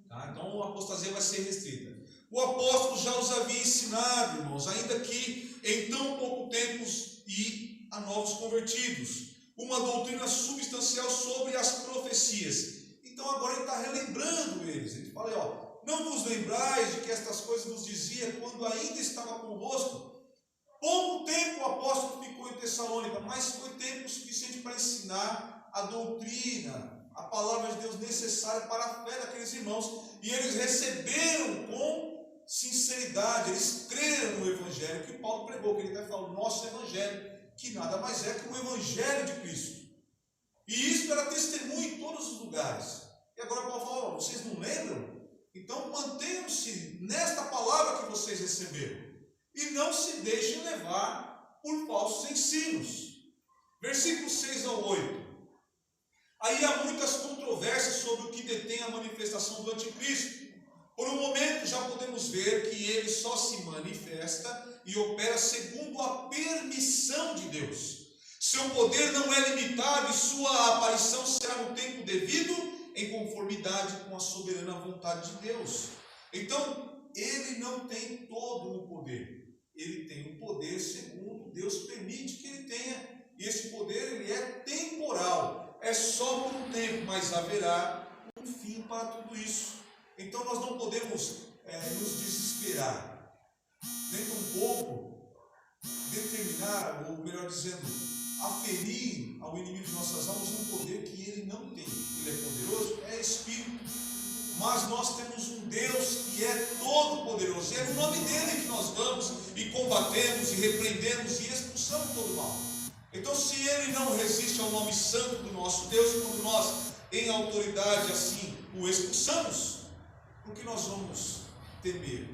Tá? Então a apostasia vai ser restrita. O apóstolo já os havia ensinado, irmãos, ainda que em tão pouco tempo e a novos convertidos, uma doutrina substancial sobre as profecias. Então agora ele está relembrando eles. Ele fala, não vos lembrais de que estas coisas vos dizia quando ainda estava convosco? Pouco tempo o apóstolo ficou em Tessalônica, mas foi tempo suficiente para ensinar a doutrina, a palavra de Deus necessária para a fé daqueles irmãos. E eles receberam com sinceridade, eles creram no Evangelho que Paulo pregou, que ele está falando, nosso Evangelho, que nada mais é que o Evangelho de Cristo. E isso era testemunho em todos os lugares. E agora Paulo fala, vocês não lembram? Então mantenham-se nesta palavra que vocês receberam e não se deixem levar por falsos ensinos. Versículos 6 ao 8. Aí há muitas controvérsias sobre o que detém a manifestação do anticristo. Por um momento já podemos ver que ele só se manifesta e opera segundo a permissão de Deus. Seu poder não é limitado e sua aparição será no tempo devido, em conformidade com a soberana vontade de Deus. Então, ele não tem todo o poder. Ele tem o poder segundo Deus permite que ele tenha. E esse poder, ele é temporal. É só por um tempo, mas haverá um fim para tudo isso. Então, nós não podemos nos desesperar. Nem tampouco determinar, ou melhor dizendo, aferir ao inimigo de nossas almas um poder que ele não tem. Ele é poderoso, é Espírito, mas nós temos um Deus que é todo poderoso, e é no nome dele que nós vamos e combatemos e repreendemos e expulsamos todo o mal. Então, se ele não resiste ao nome santo do nosso Deus, quando nós em autoridade assim o expulsamos, por que nós vamos temer?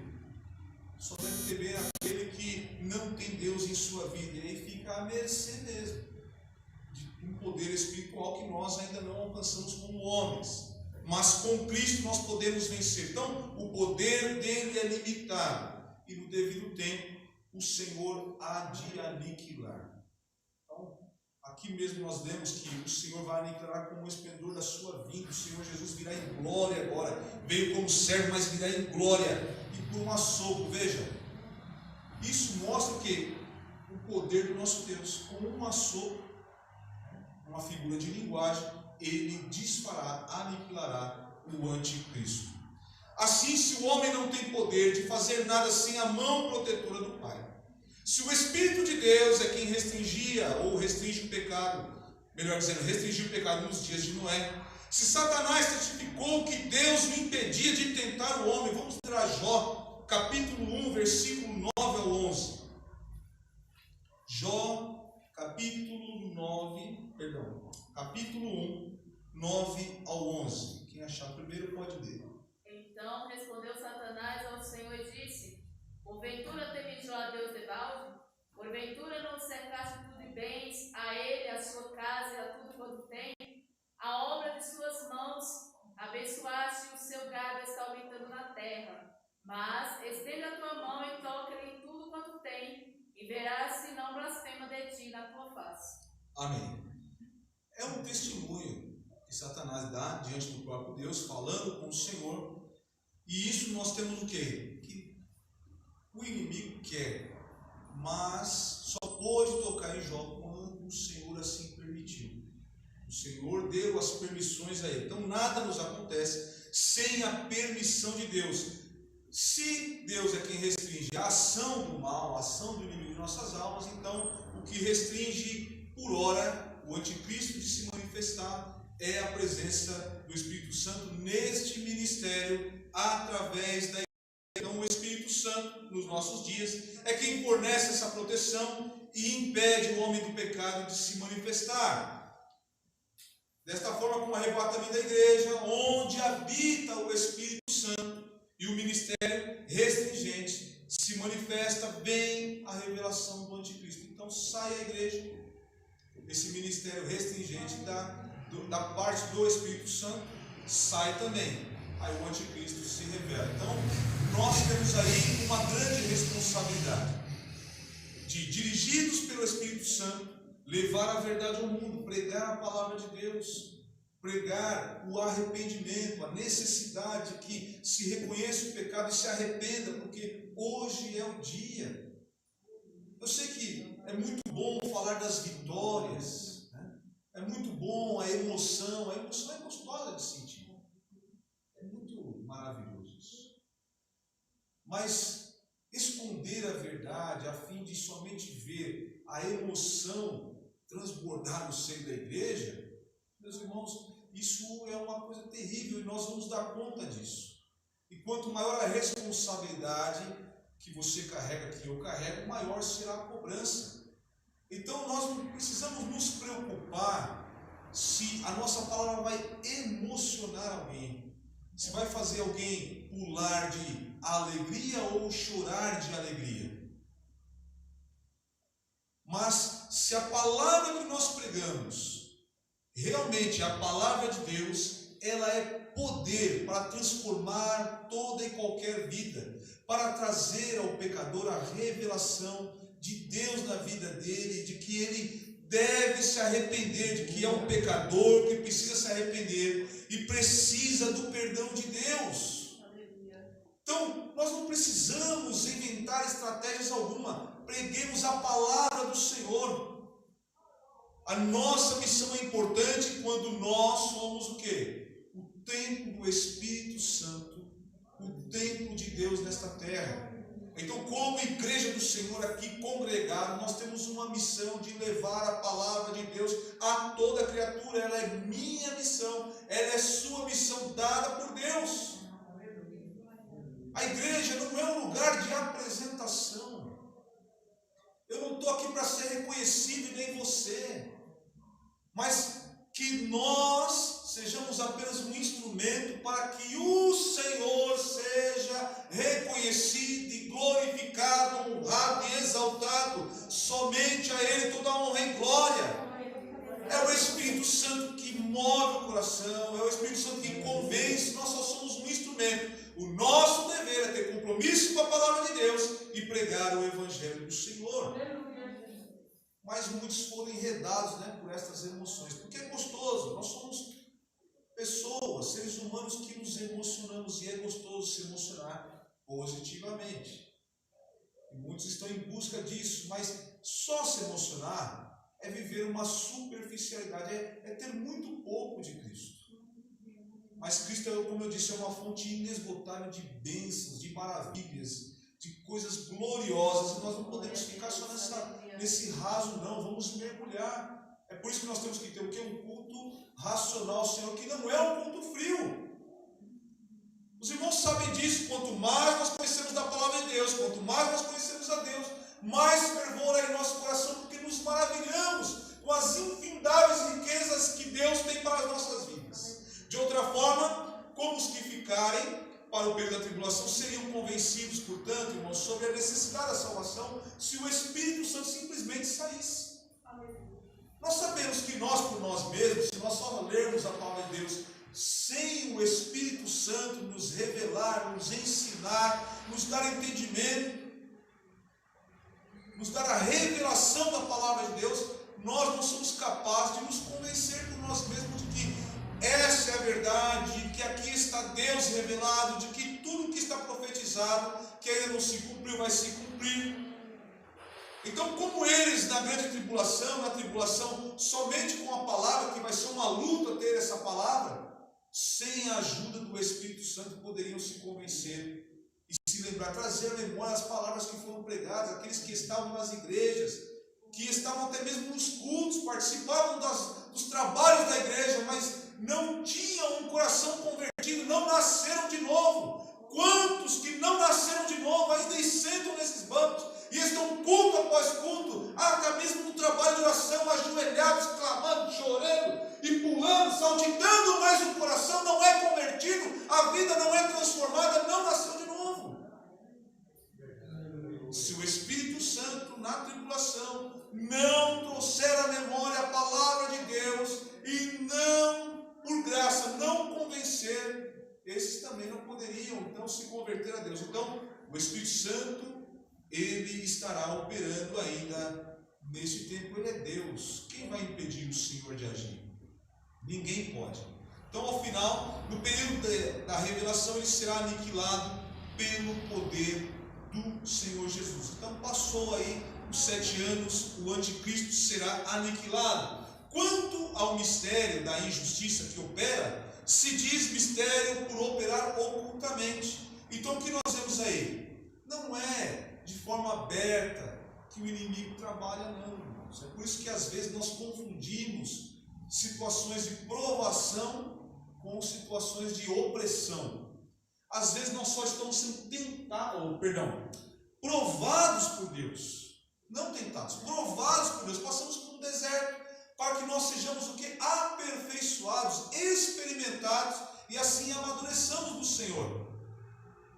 Só deve temer aquele que não tem Deus em sua vida, e aí fica à mercê mesmo de um poder espiritual que nós ainda não alcançamos como homens, mas com Cristo nós podemos vencer. Então o poder dele é limitado, e no devido tempo o Senhor há de aniquilar. Então aqui mesmo nós lemos que o Senhor vai aniquilar com o esplendor da sua vinda. O Senhor Jesus virá em glória agora, veio como servo, mas virá em glória e por um assopro. Veja, isso mostra que o poder do nosso Deus, com um assopro, uma figura de linguagem, ele desfará, aniquilará o anticristo. Assim, se o homem não tem poder de fazer nada sem a mão protetora do Pai, se o Espírito de Deus é quem restringia ou restringe o pecado, melhor dizendo, restringiu o pecado nos dias de Noé, Se Satanás testificou que Deus o impedia de tentar o homem, vamos ler a Jó, capítulo 1, versículo 9 ao 11. Jó, capítulo 1, 9 ao 11. Quem achar primeiro pode ler. Então respondeu Satanás ao Senhor e disse: porventura teme Jó a Deus de balde? Porventura não cercaste tudo de bens, a ele, a sua casa e a tudo quanto tem? A obra de suas mãos abençoaste, o seu gado está aumentando na terra. Mas estende a tua mão e toca-lhe em tudo quanto tem, e verás se não blasfema de ti na tua face. Amém. É um testemunho que Satanás dá diante do próprio Deus, falando com o Senhor. E isso nós temos o quê? Que o inimigo quer, mas só pôde tocar em Jó quando o Senhor assim permitiu. O Senhor deu as permissões a ele. Então nada nos acontece sem a permissão de Deus. Se Deus é quem restringe a ação do mal, a ação do inimigo de nossas almas, então o que restringe por hora o anticristo de se manifestar é a presença do Espírito Santo neste ministério através da igreja. Então o Espírito Santo nos nossos dias é quem fornece essa proteção e impede o homem do pecado de se manifestar. Desta forma, com o arrebatamento da igreja, onde habita o Espírito Santo e o ministério restringente se manifesta, vem a revelação do anticristo. Então sai a igreja, esse ministério restringente da parte do Espírito Santo sai também. Aí o anticristo se revela. Então nós temos aí uma grande responsabilidade de, dirigidos pelo Espírito Santo, levar a verdade ao mundo, pregar a palavra de Deus, pregar o arrependimento, a necessidade que se reconheça o pecado e se arrependa, porque hoje é o dia. Eu sei que é muito bom falar das vitórias, né? É muito bom a emoção é gostosa de sentir, é muito maravilhoso isso. Mas esconder a verdade a fim de somente ver a emoção transbordar no seio da igreja, meus irmãos, isso é uma coisa terrível e nós vamos dar conta disso. E quanto maior a responsabilidade que você carrega, que eu carrego, maior será a cobrança. Então nós não precisamos nos preocupar se a nossa palavra vai emocionar alguém, se vai fazer alguém pular de alegria ou chorar de alegria. Mas se a palavra que nós pregamos realmente é a palavra de Deus, ela é poder para transformar toda e qualquer vida, para trazer ao pecador a revelação de Deus na vida dele, de que ele deve se arrepender, de que é um pecador que precisa se arrepender e precisa do perdão de Deus. Então, nós não precisamos inventar estratégias alguma. Preguemos a palavra do Senhor. A nossa missão é importante quando nós somos o quê? O templo do Espírito Santo, o templo de Deus nesta terra. Então, como igreja do Senhor aqui congregado, nós temos uma missão de levar a palavra de Deus a toda criatura. Ela é minha missão, ela é sua missão dada por Deus. A igreja não é um lugar de apresentação. Eu não estou aqui para ser reconhecido e nem você, mas que nós sejamos apenas um instrumento para que o Senhor seja reconhecido e glorificado, honrado e exaltado. Somente a Ele toda a honra e glória. É o Espírito Santo que move o coração, é o Espírito Santo que convence. Nós só somos um instrumento. O nosso dever é ter compromisso com a palavra de Deus e pregar o Evangelho do Senhor. Mas muitos foram enredados, por estas emoções, porque é gostoso. Nós somos pessoas, seres humanos que nos emocionamos, e é gostoso se emocionar positivamente. E muitos estão em busca disso, mas só se emocionar é viver uma superficialidade, é ter muito pouco de Cristo. Mas Cristo, como eu disse, é uma fonte inesgotável de bênçãos, de maravilhas, de coisas gloriosas. E nós não podemos ficar só nesse raso, não. Vamos mergulhar. É por isso que nós temos que ter o quê? Um culto racional ao Senhor, que não é um culto frio. Os irmãos sabem disso. Quanto mais nós conhecemos da palavra de Deus, quanto mais nós conhecemos a Deus, mais fervor é em nosso coração, porque nos maravilhamos com as infindáveis riquezas que Deus tem para as nossas vidas. De outra forma, como os que ficarem para o período da tribulação seriam convencidos, portanto, irmãos, sobre a necessidade da salvação, se o Espírito Santo simplesmente saísse. Nós sabemos que nós, por nós mesmos, se nós só lermos a palavra de Deus, sem o Espírito Santo nos revelar, nos ensinar, nos dar entendimento, nos dar a revelação da palavra de Deus, nós não somos capazes de nos convencer por nós mesmos de que essa é a verdade, de que aqui está Deus revelado, de que tudo que está profetizado, que ainda não se cumpriu, vai se cumprir. Então, como eles na grande tribulação, na tribulação, somente com a palavra, que vai ser uma luta ter essa palavra, sem a ajuda do Espírito Santo poderiam se convencer e se lembrar, trazer à memória as palavras que foram pregadas, aqueles que estavam nas igrejas, que estavam até mesmo nos cultos, participavam dos trabalhos da igreja, mas não tinham um coração convertido, não nasceram de novo. Quantos que não nasceram de novo ainda sentam nesses bancos e estão culto após culto, até mesmo no trabalho de oração, ajoelhados, clamando, chorando e pulando, saltitando, mas o coração não é convertido, a vida não é transformada, não nasceu de novo. Se o Espírito Santo na tribulação não trouxer à memória a palavra de Deus e não, por graça, não convencer, esses também não poderiam então se converter a Deus. Então, o Espírito Santo, ele estará operando ainda nesse tempo. Ele é Deus. Quem vai impedir o Senhor de agir? Ninguém pode. Então, ao final, no período da revelação, ele será aniquilado pelo poder do Senhor Jesus. Então, passou aí os 7 anos, o anticristo será aniquilado. Quanto ao mistério da injustiça que opera, se diz mistério por operar ocultamente. Então, o que nós vemos aí? Não é de forma aberta que o inimigo trabalha, não, irmãos. É por isso que às vezes nós confundimos situações de provação com situações de opressão. Às vezes nós só estamos sendo provados por Deus. Não tentados, provados por Deus. Passamos por um deserto para que nós sejamos o que? Aperfeiçoados, experimentados e assim amadureçamos no Senhor.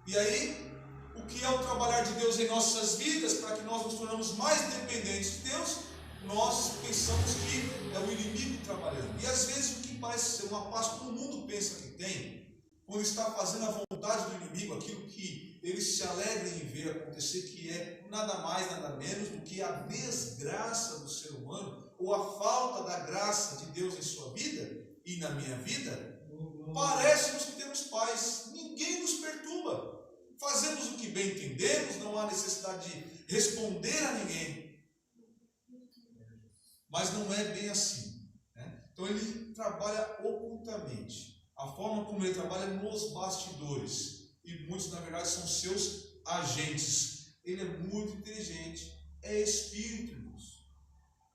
E aí, o que é o trabalhar de Deus em nossas vidas, para que nós nos tornamos mais dependentes de Deus, nós pensamos que é o inimigo trabalhando. E às vezes o que parece ser uma paz que o mundo pensa que tem, quando está fazendo a vontade do inimigo, aquilo que ele se alegra em ver acontecer, que é nada mais, nada menos do que a desgraça do ser humano, ou a falta da graça de Deus em sua vida e na minha vida, parece-nos que temos paz. Ninguém nos perturba. Fazemos o que bem entendemos, não há necessidade de responder a ninguém. Mas não é bem assim, né? Então ele trabalha ocultamente. A forma como ele trabalha é nos bastidores. E muitos, na verdade, são seus agentes. Ele é muito inteligente. É espírito, irmãos.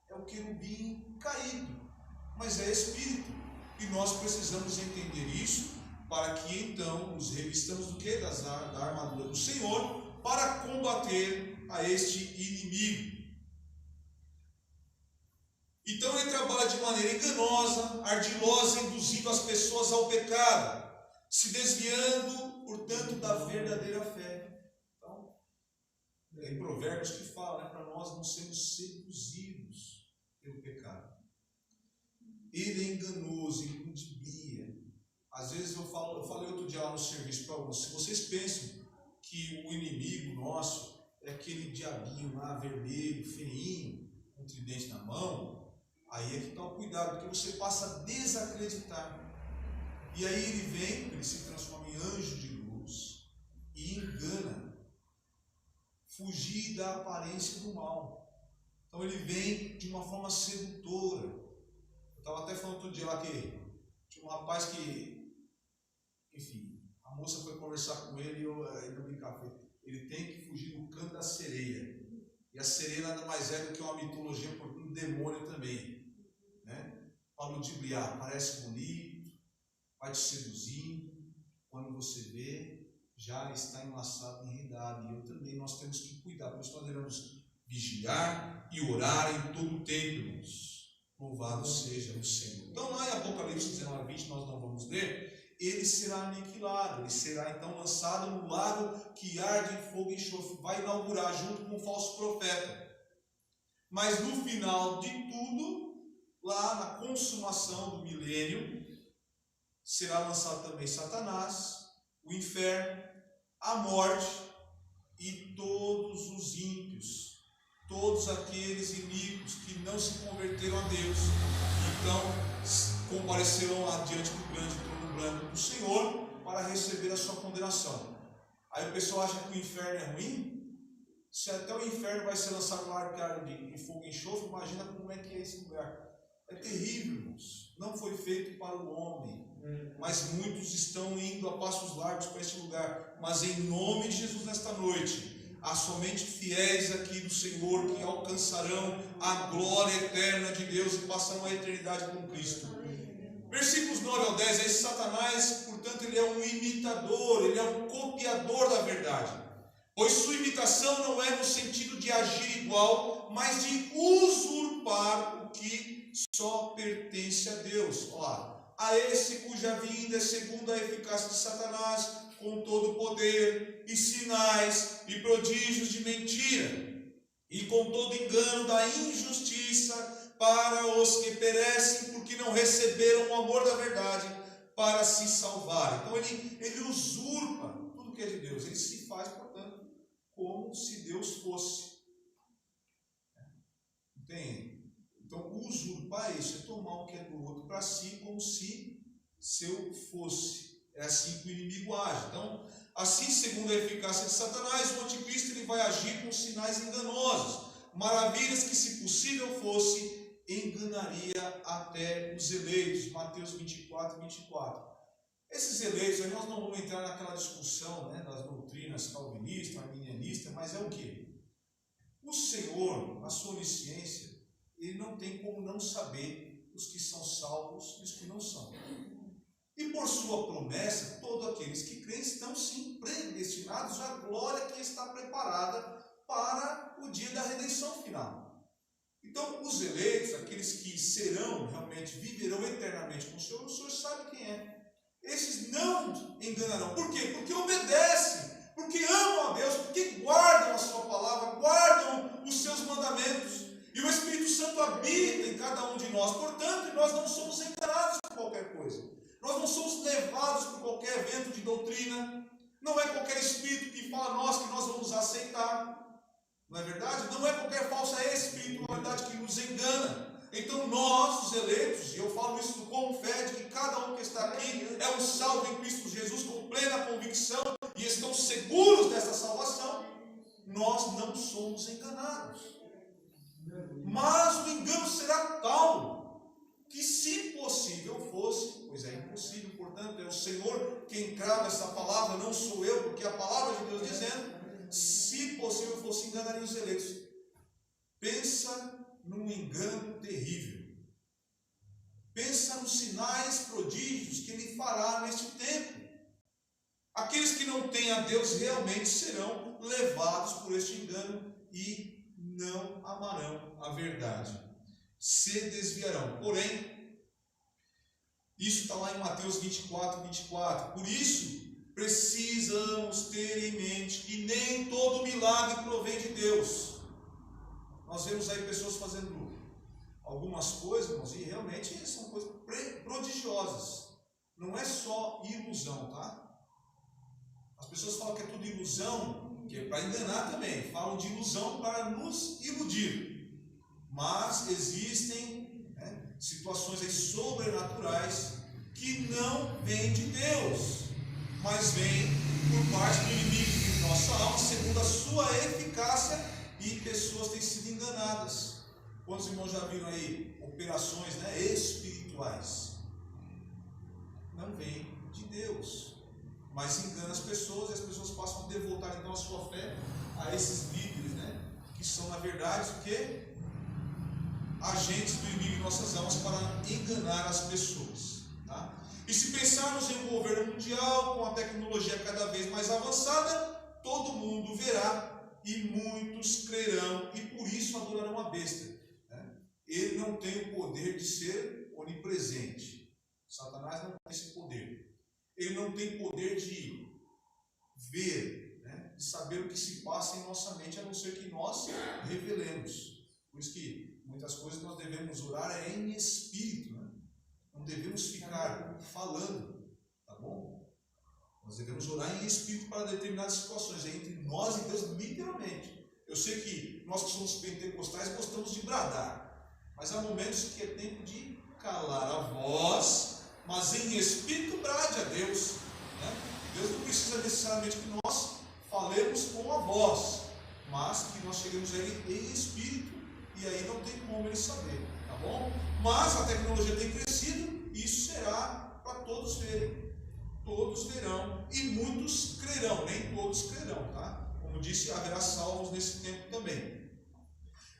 É o querubim caído. Mas é espírito. E nós precisamos entender isso para que então nos revistamos do que? Da armadura do Senhor para combater a este inimigo. Então ele trabalha de maneira enganosa, ardilosa, induzindo as pessoas ao pecado, se desviando, portanto, da verdadeira fé. Então, tem provérbios que falam, né, para nós não sermos seduzidos pelo pecado. Ele é enganoso, ele ludibria. Às vezes eu falei outro dia lá no serviço para alguns, se vocês pensam que o inimigo nosso é aquele diabinho lá, vermelho, feinho, com tridente na mão, aí é que está o cuidado, porque você passa a desacreditar. E aí ele vem, ele se transforma em anjo de luz e engana, fugir da aparência do mal. Então ele vem de uma forma sedutora. Eu estava até falando outro dia lá que tinha um rapaz que, enfim, a moça foi conversar com ele e eu brincava, ele tem que fugir do canto da sereia. E a sereia nada mais é do que uma mitologia por um demônio também. né? Para ludibriar, parece bonito, vai te seduzindo, quando você vê, já está enlaçado em realidade. E eu também, nós temos que cuidar, por isso nós devemos vigiar e orar em todo o tempo, irmãos. Louvado seja o Senhor. Então, lá em Apocalipse 19:20, nós não vamos ler, ele será aniquilado, ele será então lançado no lago que arde em fogo e enxofre, vai inaugurar junto com o falso profeta. Mas no final de tudo, lá na consumação do milênio, será lançado também Satanás, o inferno, a morte e todos os ímpios, todos aqueles iníquos que não se converteram a Deus, então comparecerão lá diante do grande trono branco do Senhor para receber a sua condenação. Aí o pessoal acha que o inferno é ruim? Se até o inferno vai ser lançado no ar de fogo e enxofre, imagina como é que é esse lugar. É terrível, irmãos. Não foi feito para o homem, mas muitos estão indo a passos largos para esse lugar. Mas em nome de Jesus, nesta noite, há somente fiéis aqui do Senhor que alcançarão a glória eterna de Deus e passarão a eternidade com Cristo. Versículos 9 ao 10, esse Satanás, portanto, ele é um imitador, ele é um copiador da verdade. Pois sua imitação não é no sentido de agir igual, mas de usurpar o que só pertence a Deus. Olha lá, a esse cuja vinda é segundo a eficácia de Satanás, com todo o poder e sinais e prodígios de mentira, e com todo engano da injustiça para os que perecem, porque não receberam o amor da verdade para se salvar. Então ele usurpa tudo que é de Deus, ele se faz, portanto, como se Deus fosse. Entende? Então, usurpar isso é tomar o que é do outro para si, como se seu fosse. É assim que o inimigo age. Então, assim, segundo a eficácia de Satanás, o anticristo ele vai agir com sinais enganosos, maravilhas que, se possível fosse, enganaria até os eleitos. Mateus 24:24. Esses eleitos, aí nós não vamos entrar naquela discussão, né, das doutrinas calvinistas, arminianistas, mas é o quê? O Senhor, na sua onisciência, ele não tem como não saber os que são salvos e os que não são. E por sua promessa, todos aqueles que creem estão sim predestinados à glória que está preparada para o dia da redenção final. Então, os eleitos, aqueles que serão realmente, viverão eternamente com o Senhor sabe quem é. Esses não enganarão. Por quê? Porque obedecem, porque amam a Deus, porque guardam a sua palavra, guardam os seus mandamentos. E o Espírito Santo habita em cada um de nós. Portanto, nós não somos enganados por qualquer coisa. Nós não somos levados por qualquer vento de doutrina. Não é qualquer espírito que fala a nós que nós vamos aceitar. Não é verdade? Não é qualquer falsa espiritualidade que nos engana. Então nós, os eleitos, e eu falo isso com fé de que cada um que está aqui é um salvo em Cristo Jesus com plena convicção e estão seguros dessa salvação, nós não somos enganados. Mas o engano será tal que, se possível fosse, pois é impossível, portanto é o Senhor quem crava essa palavra, não sou eu, porque a palavra de Deus dizendo, se possível fosse, enganaria os eleitos. Pensa num engano terrível. Pensa nos sinais, prodígios que ele fará neste tempo. Aqueles que não têm a Deus realmente serão levados por este engano e não amarão a verdade. Se desviarão. Porém, isso está lá em Mateus 24:24. Por isso, precisamos ter em mente que nem todo milagre provém de Deus. Nós vemos aí pessoas fazendo algumas coisas, irmãos, e realmente são coisas prodigiosas. Não é só ilusão, tá? As pessoas falam que é tudo ilusão, que é para enganar também. Falam de ilusão para nos iludir. Mas existem situações aí sobrenaturais que não vêm de Deus, mas vêm por parte do inimigo de nossa alma, segundo a sua eficácia. E pessoas têm sido enganadas. Quantos irmãos já viram aí operações espirituais? Não vem de Deus, mas engana as pessoas e as pessoas passam a devotar então a sua fé a esses líderes, que são na verdade o quê? agentes do inimigo em nossas almas para enganar as pessoas. Tá? E se pensarmos em um governo mundial com a tecnologia cada vez mais avançada, todo mundo verá e muitos crerão e por isso adorarão a besta. Né? Ele não tem o poder de ser onipresente. Satanás não tem esse poder. Ele não tem poder de ver, né? De saber o que se passa em nossa mente, a não ser que nós revelemos. Por isso que muitas coisas nós devemos orar em espírito, né? Não devemos ficar falando, tá bom? Nós devemos orar em espírito para determinadas situações, é entre nós e Deus, literalmente. Eu sei que nós que somos pentecostais gostamos de bradar, mas há momentos que é tempo de calar a voz, mas em espírito brade a Deus. Né? Deus não precisa necessariamente que nós falemos com a voz, mas que nós cheguemos a Ele em espírito, e aí não tem como Ele saber, tá bom? Mas a tecnologia tem crescido, e isso será para todos verem. Todos verão e muitos crerão, nem todos crerão, tá? Como disse, haverá salvos nesse tempo também.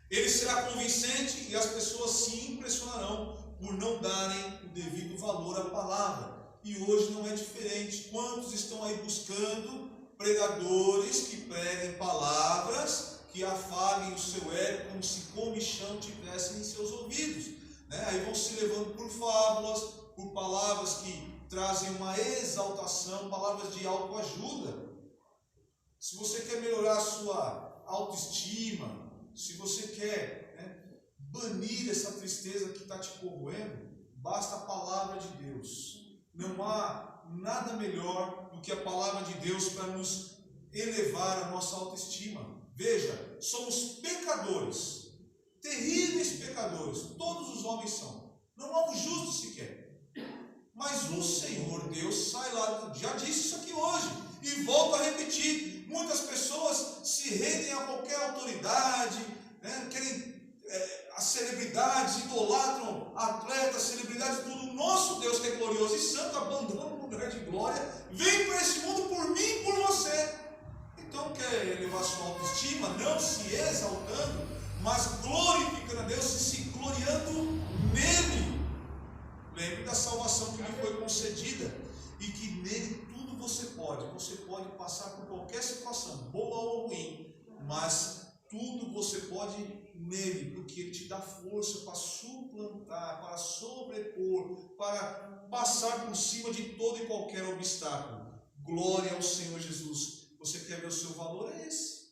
Ele será convincente e as pessoas se impressionarão por não darem o devido valor à palavra. E hoje não é diferente. Quantos estão aí buscando pregadores que preguem palavras que afaguem o seu ego como se comichão tivessem em seus ouvidos, né? Aí vão se levando por fábulas, por palavras que trazem uma exaltação, palavras de autoajuda. Se você quer melhorar a sua autoestima, se você quer, né, banir essa tristeza que está te corroendo, basta a palavra de Deus. Não há nada melhor do que a palavra de Deus para nos elevar a nossa autoestima. Veja, somos pecadores, terríveis pecadores, todos os homens são. Não há um justo sequer. Mas o Senhor Deus sai lá, já disse isso aqui hoje, e volto a repetir, muitas pessoas se rendem a qualquer autoridade, né, querem as celebridades, idolatram atletas, celebridades, tudo. O nosso Deus que é glorioso e santo, abandona um lugar de glória, vem para esse mundo por mim e por você. Então quer elevar sua autoestima, não se exaltando, mas glorificando a Deus e se gloriando nele. Lembre da salvação que lhe foi concedida e que nele tudo você pode passar por qualquer situação, boa ou ruim, mas tudo você pode nele, porque ele te dá força para suplantar, para sobrepor, para passar por cima de todo e qualquer obstáculo. Glória ao Senhor Jesus. Você quer ver o seu valor? É esse.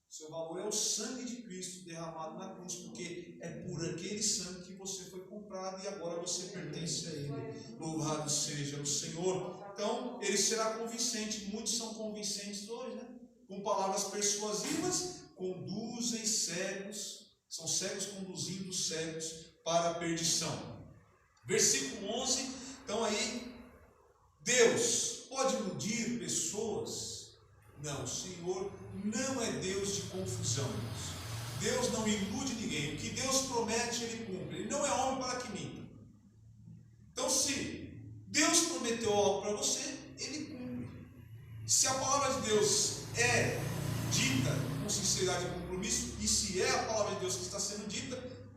O seu valor é o sangue de Cristo derramado na cruz, porque é por aquele sangue que você foi comprado e agora você pertence a Ele. Louvado seja o Senhor. Então, Ele será convincente. Muitos são convincentes hoje, né? Com palavras persuasivas, conduzem cegos, são cegos conduzindo cegos para a perdição. Versículo 11, então aí, Deus pode iludir pessoas? Não, o Senhor não é Deus de confusão. Deus não ilude ninguém. O que Deus promete, Ele cumpre. Ele não é homem para que minta. Então, se Deus prometeu algo para você, Ele cumpre. Se a palavra de Deus é dita com sinceridade e compromisso, e se é a palavra de Deus que está sendo dita,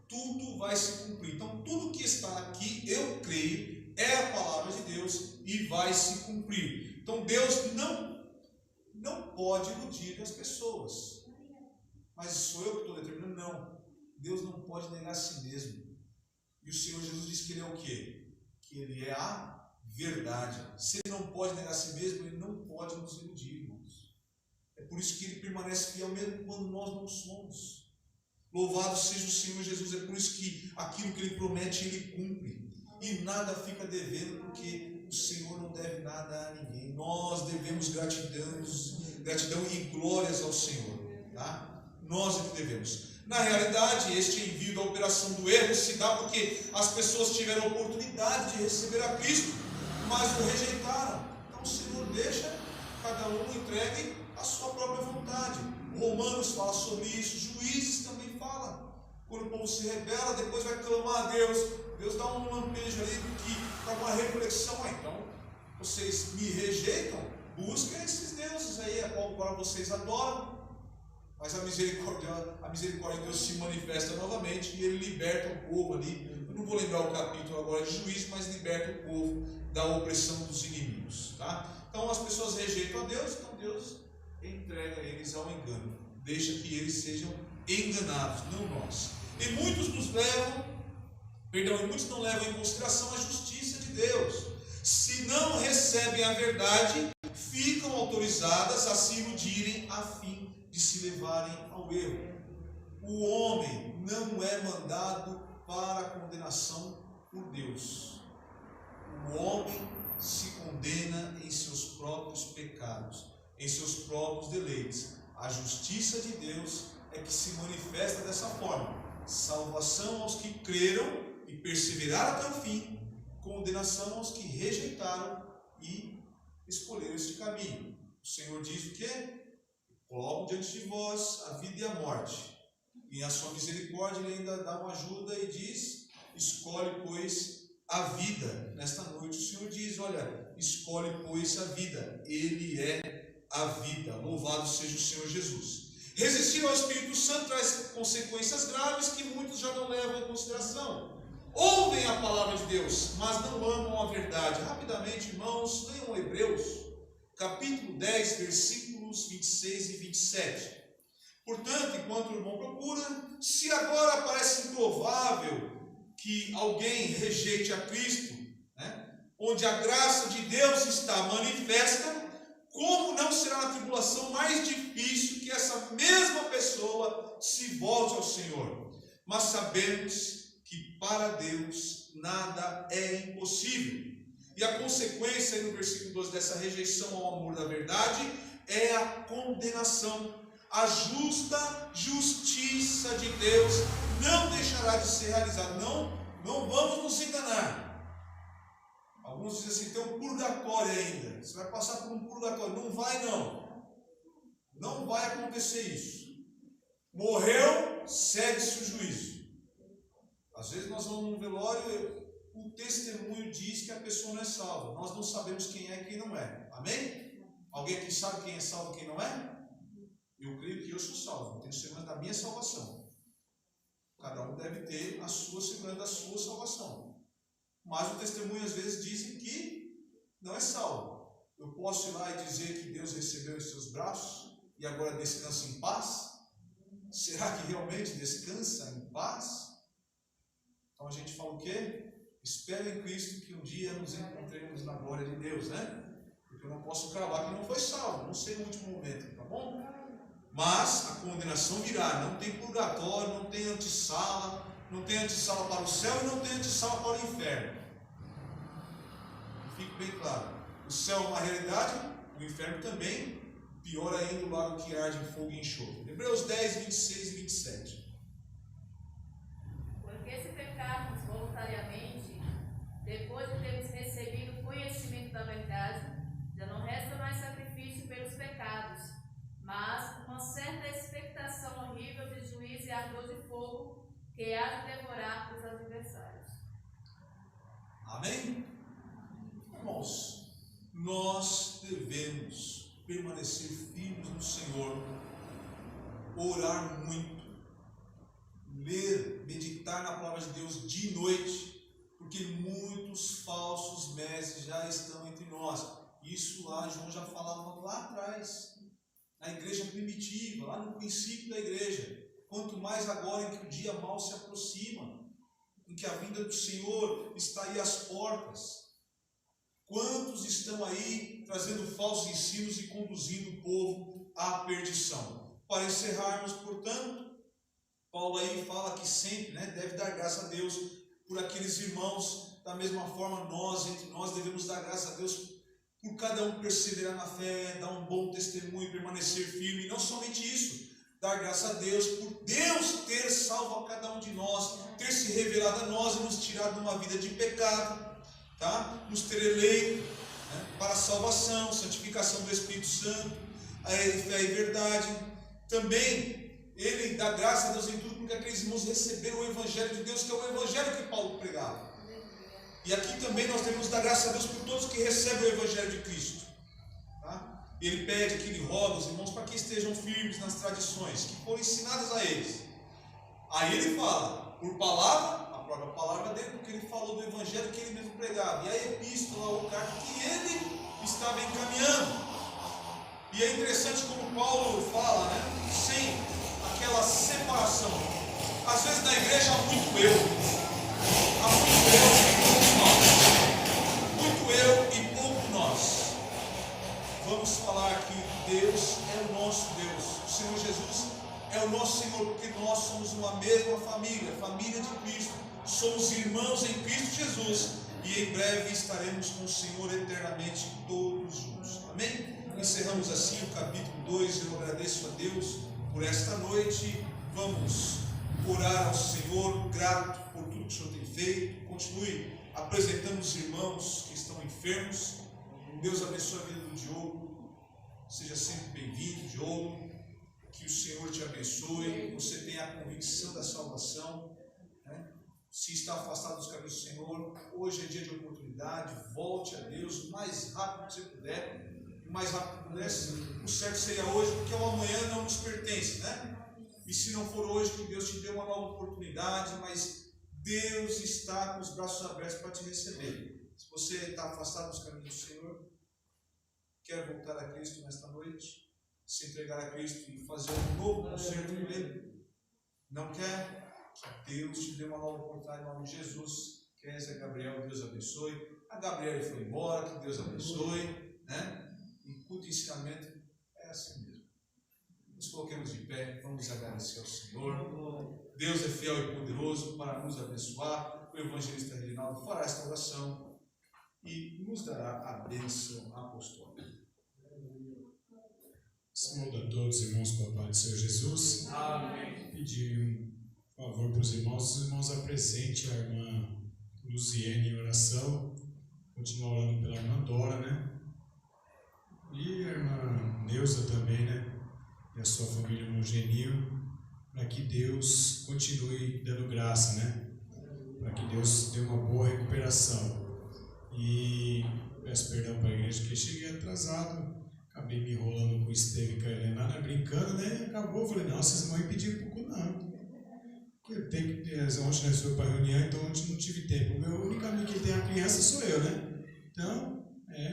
tudo vai se cumprir. Então, tudo que está aqui, eu creio, é a palavra de Deus e vai se cumprir. Então, Deus não pode iludir as pessoas. Mas sou eu que estou determinando? Não. Deus não pode negar a si mesmo. E o Senhor Jesus diz que Ele é o quê? Que Ele é a verdade. Se Ele não pode negar a si mesmo, Ele não pode nos iludir, irmãos. É por isso que Ele permanece fiel mesmo quando nós não somos. Louvado seja o Senhor Jesus. É por isso que aquilo que Ele promete, Ele cumpre. E nada fica devendo, porque o Senhor não deve nada a ninguém. Nós devemos gratidão e glórias ao Senhor, tá? Nós é que devemos. Na realidade, este envio da operação do erro se dá porque as pessoas tiveram a oportunidade de receber a Cristo, mas o rejeitaram. Então o Senhor deixa cada um entregue a sua própria vontade. Romanos fala sobre isso, Juízes também fala. Quando o povo se rebela, depois vai clamar a Deus. Deus dá um lampejo ali para uma reflexão. Então, vocês me rejeitam, busquem esses deuses aí, a qual agora vocês adoram. mas a misericórdia de Deus se manifesta novamente e ele liberta o povo ali. Eu não vou lembrar o capítulo agora de Juízo, mas liberta o povo da opressão dos inimigos. Tá? Então as pessoas rejeitam a Deus, então Deus entrega eles ao engano, deixa que eles sejam enganados, não nós. E muitos muitos não levam em consideração a justiça de Deus. Se não recebem a verdade, ficam autorizadas a se iludirem a fim de se levarem ao erro. O homem não é mandado para a condenação por Deus. O homem se condena em seus próprios pecados, em seus próprios deleites. A justiça de Deus é que se manifesta dessa forma: salvação aos que creram e perseveraram até o fim, condenação aos que rejeitaram e escolheram este caminho. O Senhor diz o quê? Coloco diante de vós a vida e a morte. E a sua misericórdia ele ainda dá uma ajuda e diz: escolhe, pois, a vida. Nesta noite o Senhor diz: olha, escolhe, pois, a vida. Ele é a vida. Louvado seja o Senhor Jesus. Resistir ao Espírito Santo traz consequências graves que muitos já não levam em consideração. Ouvem a palavra de Deus, mas não amam a verdade. Rapidamente, irmãos, leiam Hebreus, capítulo 10, versículos 26 e 27. Portanto, enquanto o irmão procura, se agora parece improvável que alguém rejeite a Cristo, onde a graça de Deus está manifesta, como não será na tribulação mais difícil que essa mesma pessoa se volte ao Senhor? Mas sabemos que para Deus nada é impossível. E a consequência, aí no versículo 12, dessa rejeição ao amor da verdade é a condenação. A justa justiça de Deus não deixará de ser realizada. Não vamos nos enganar. Alguns dizem assim: tem um purgatório ainda. Você vai passar por um purgatório. Não vai, não. Não vai acontecer isso. Morreu, segue-se o juízo. Às vezes nós vamos num velório, o testemunho diz que a pessoa não é salva. Nós não sabemos quem é e quem não é. Amém? Alguém aqui sabe quem é salvo e quem não é? Eu creio que eu sou salvo. Eu tenho segurança da minha salvação. Cada um deve ter a sua segurança da sua salvação. Mas o testemunho às vezes diz que não é salvo. Eu posso ir lá e dizer que Deus recebeu em seus braços e agora descansa em paz? Será que realmente descansa em paz? Então a gente fala o quê? Espero em Cristo que um dia nos encontremos na glória de Deus, né? Porque eu não posso cravar que não foi salvo, não sei no último momento, tá bom? Mas a condenação virá, não tem purgatório, não tem antessala para o céu e não tem antessala para o inferno. Fique bem claro, o céu é uma realidade, o inferno também, pior ainda o lago que arde em fogo e enxofre. Hebreus 10, 26 e 27. Porque se pecarmos voluntariamente, depois de termos recebido o conhecimento da verdade, já não resta mais sacrifício pelos pecados, mas uma certa expectação horrível de juízo e ardor de fogo que há de devorar os adversários. Amém? Irmãos, nós devemos permanecer firmes no Senhor, orar muito, ler, meditar na palavra de Deus de noite, porque muitos falsos mestres já estão entre nós. Isso lá, João já falava lá atrás, na igreja primitiva, lá no princípio da igreja. Quanto mais agora em que o dia mal se aproxima, em que a vinda do Senhor está aí às portas. Quantos estão aí trazendo falsos ensinos e conduzindo o povo à perdição? Para encerrarmos, portanto, Paulo aí fala que sempre deve dar graça a Deus por aqueles irmãos. Da mesma forma, entre nós devemos dar graça a Deus por cada um perseverar na fé, dar um bom testemunho, permanecer firme. E não somente isso, dar graça a Deus por Deus ter salvo a cada um de nós, ter se revelado a nós e nos tirado de uma vida de pecado, nos ter eleito para a salvação, santificação do Espírito Santo, a fé e verdade. Também Ele dá graça a Deus em tudo, porque aqueles irmãos receberam o Evangelho de Deus, que é o Evangelho que Paulo pregava. E aqui também nós devemos dar graça a Deus por todos que recebem o Evangelho de Cristo. Ele pede aqui, ele roga os irmãos para que estejam firmes nas tradições que foram ensinadas a eles. Aí ele fala, por palavra, a própria palavra dele, porque ele falou do evangelho que ele mesmo pregava, e a epístola ou carta que ele estava encaminhando. E é interessante como Paulo fala, né? Sem aquela separação. Às vezes na igreja há muito eu. Há muito eu e pouco nós. Muito eu e pouco nós. Vamos falar que Deus é o nosso Deus. O Senhor Jesus é o nosso Senhor, porque nós somos uma mesma família, família de Cristo. Somos irmãos em Cristo Jesus. E em breve estaremos com o Senhor eternamente todos juntos. Amém? Encerramos assim o capítulo 2. Eu agradeço a Deus por esta noite. Vamos orar ao Senhor, grato por tudo que o Senhor tem feito. Continue apresentando os irmãos que estão enfermos. Deus abençoe a vida do Diogo. Seja sempre bem-vindo, Diogo. Que o Senhor te abençoe. Você tenha a convicção da salvação, né? Se está afastado dos caminhos do Senhor, hoje é dia de oportunidade. Volte a Deus o mais rápido que você puder. O mais rápido que pudesse. O certo seria hoje, porque o amanhã não nos pertence, né? E se não for hoje, que Deus te dê uma nova oportunidade, mas Deus está com os braços abertos para te receber. Se você está afastado dos caminhos do Senhor, quer voltar a Cristo nesta noite, se entregar a Cristo e fazer um novo concerto com Ele, não quer? Que Deus te dê uma nova oportunidade em nome de Jesus. Kézia, Gabriel, Deus abençoe. A Gabriela foi embora, que Deus abençoe, né? E culto e ensinamento é assim mesmo. Nos coloquemos de pé, vamos agradecer ao Senhor. Deus é fiel e poderoso para nos abençoar. O evangelista Reginaldo fará esta oração e nos dará a bênção apostólica. Saúde a todos os irmãos com a paz do Senhor Jesus. Amém. Pedir um favor para os irmãos apresentem a irmã Luziene em oração. Continua orando pela irmã Dora, né? E a irmã Neuza também, né? E a sua família, o irmão Genil, para que Deus continue dando graça, né? Para que Deus dê uma boa recuperação. E peço perdão para a igreja que cheguei atrasado, acabei me enrolando com o Esteve e com a Helena, brincando, né? E acabou, eu falei, não, vocês não vão impedir um pouco, não. Porque eu tenho que, ontem nós fomos para a reunião, então ontem não tive tempo. O meu único amigo que tem a criança sou eu, né? Então,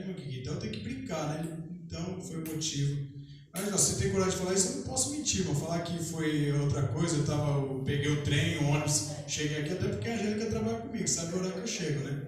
meu Kiki, então tem que brincar, né? Então, foi o motivo. Mas você tem coragem de falar isso, eu não posso mentir, vou falar que foi outra coisa, eu peguei o trem, o ônibus, cheguei aqui, até porque a Angélica trabalha comigo, sabe o horário que eu chego, né?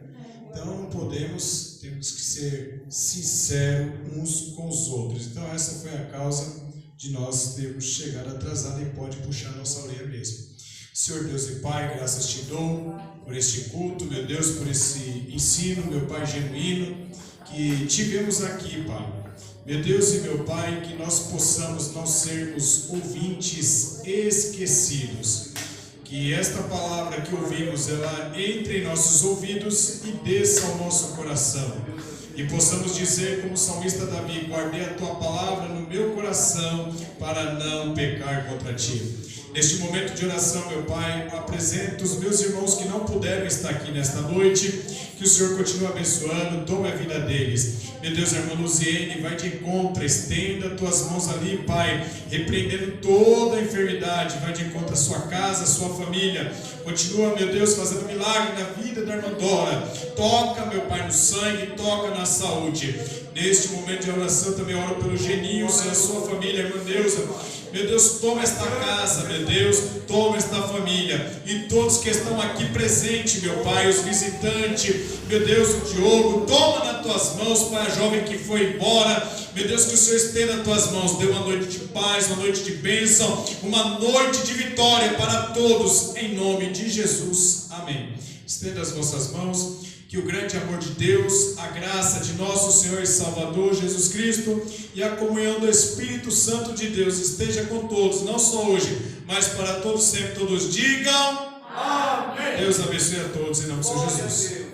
Então, temos que ser sinceros uns com os outros. Então, essa foi a causa de nós termos chegado atrasado e pode puxar a nossa orelha mesmo. Senhor Deus e Pai, graças te dou por este culto, meu Deus, por esse ensino, meu Pai genuíno, que tivemos aqui, Pai. Meu Deus e meu Pai, que nós possamos não sermos ouvintes esquecidos. Que esta palavra que ouvimos, ela entre em nossos ouvidos e desça ao nosso coração. E possamos dizer, como o salmista Davi, guardei a tua palavra no meu coração para não pecar contra ti. Neste momento de oração, meu Pai, eu apresento os meus irmãos que não puderam estar aqui nesta noite, que o Senhor continue abençoando, tome a vida deles. Meu Deus, a irmã Luziene, vai de encontro, estenda tuas mãos ali, Pai, repreendendo toda a enfermidade, vai de encontro à sua casa, à sua família. Continua, meu Deus, fazendo milagre na vida da irmã Dora. Toca, meu Pai, no sangue, toca na saúde. Neste momento de oração, também oro pelo Geninho e a sua família, irmã Neuza. Meu Deus, toma esta casa, meu Deus, toma esta família e todos que estão aqui presentes, meu Pai, os visitantes, meu Deus, o Diogo, toma nas tuas mãos, Pai, a jovem que foi embora, meu Deus, que o Senhor estenda as tuas mãos, dê uma noite de paz, uma noite de bênção, uma noite de vitória para todos, em nome de Jesus, amém. Estenda as vossas mãos. Que o grande amor de Deus, a graça de nosso Senhor e Salvador Jesus Cristo e a comunhão do Espírito Santo de Deus esteja com todos, não só hoje, mas para todos sempre. Todos digam amém. Deus abençoe a todos em nome de Jesus.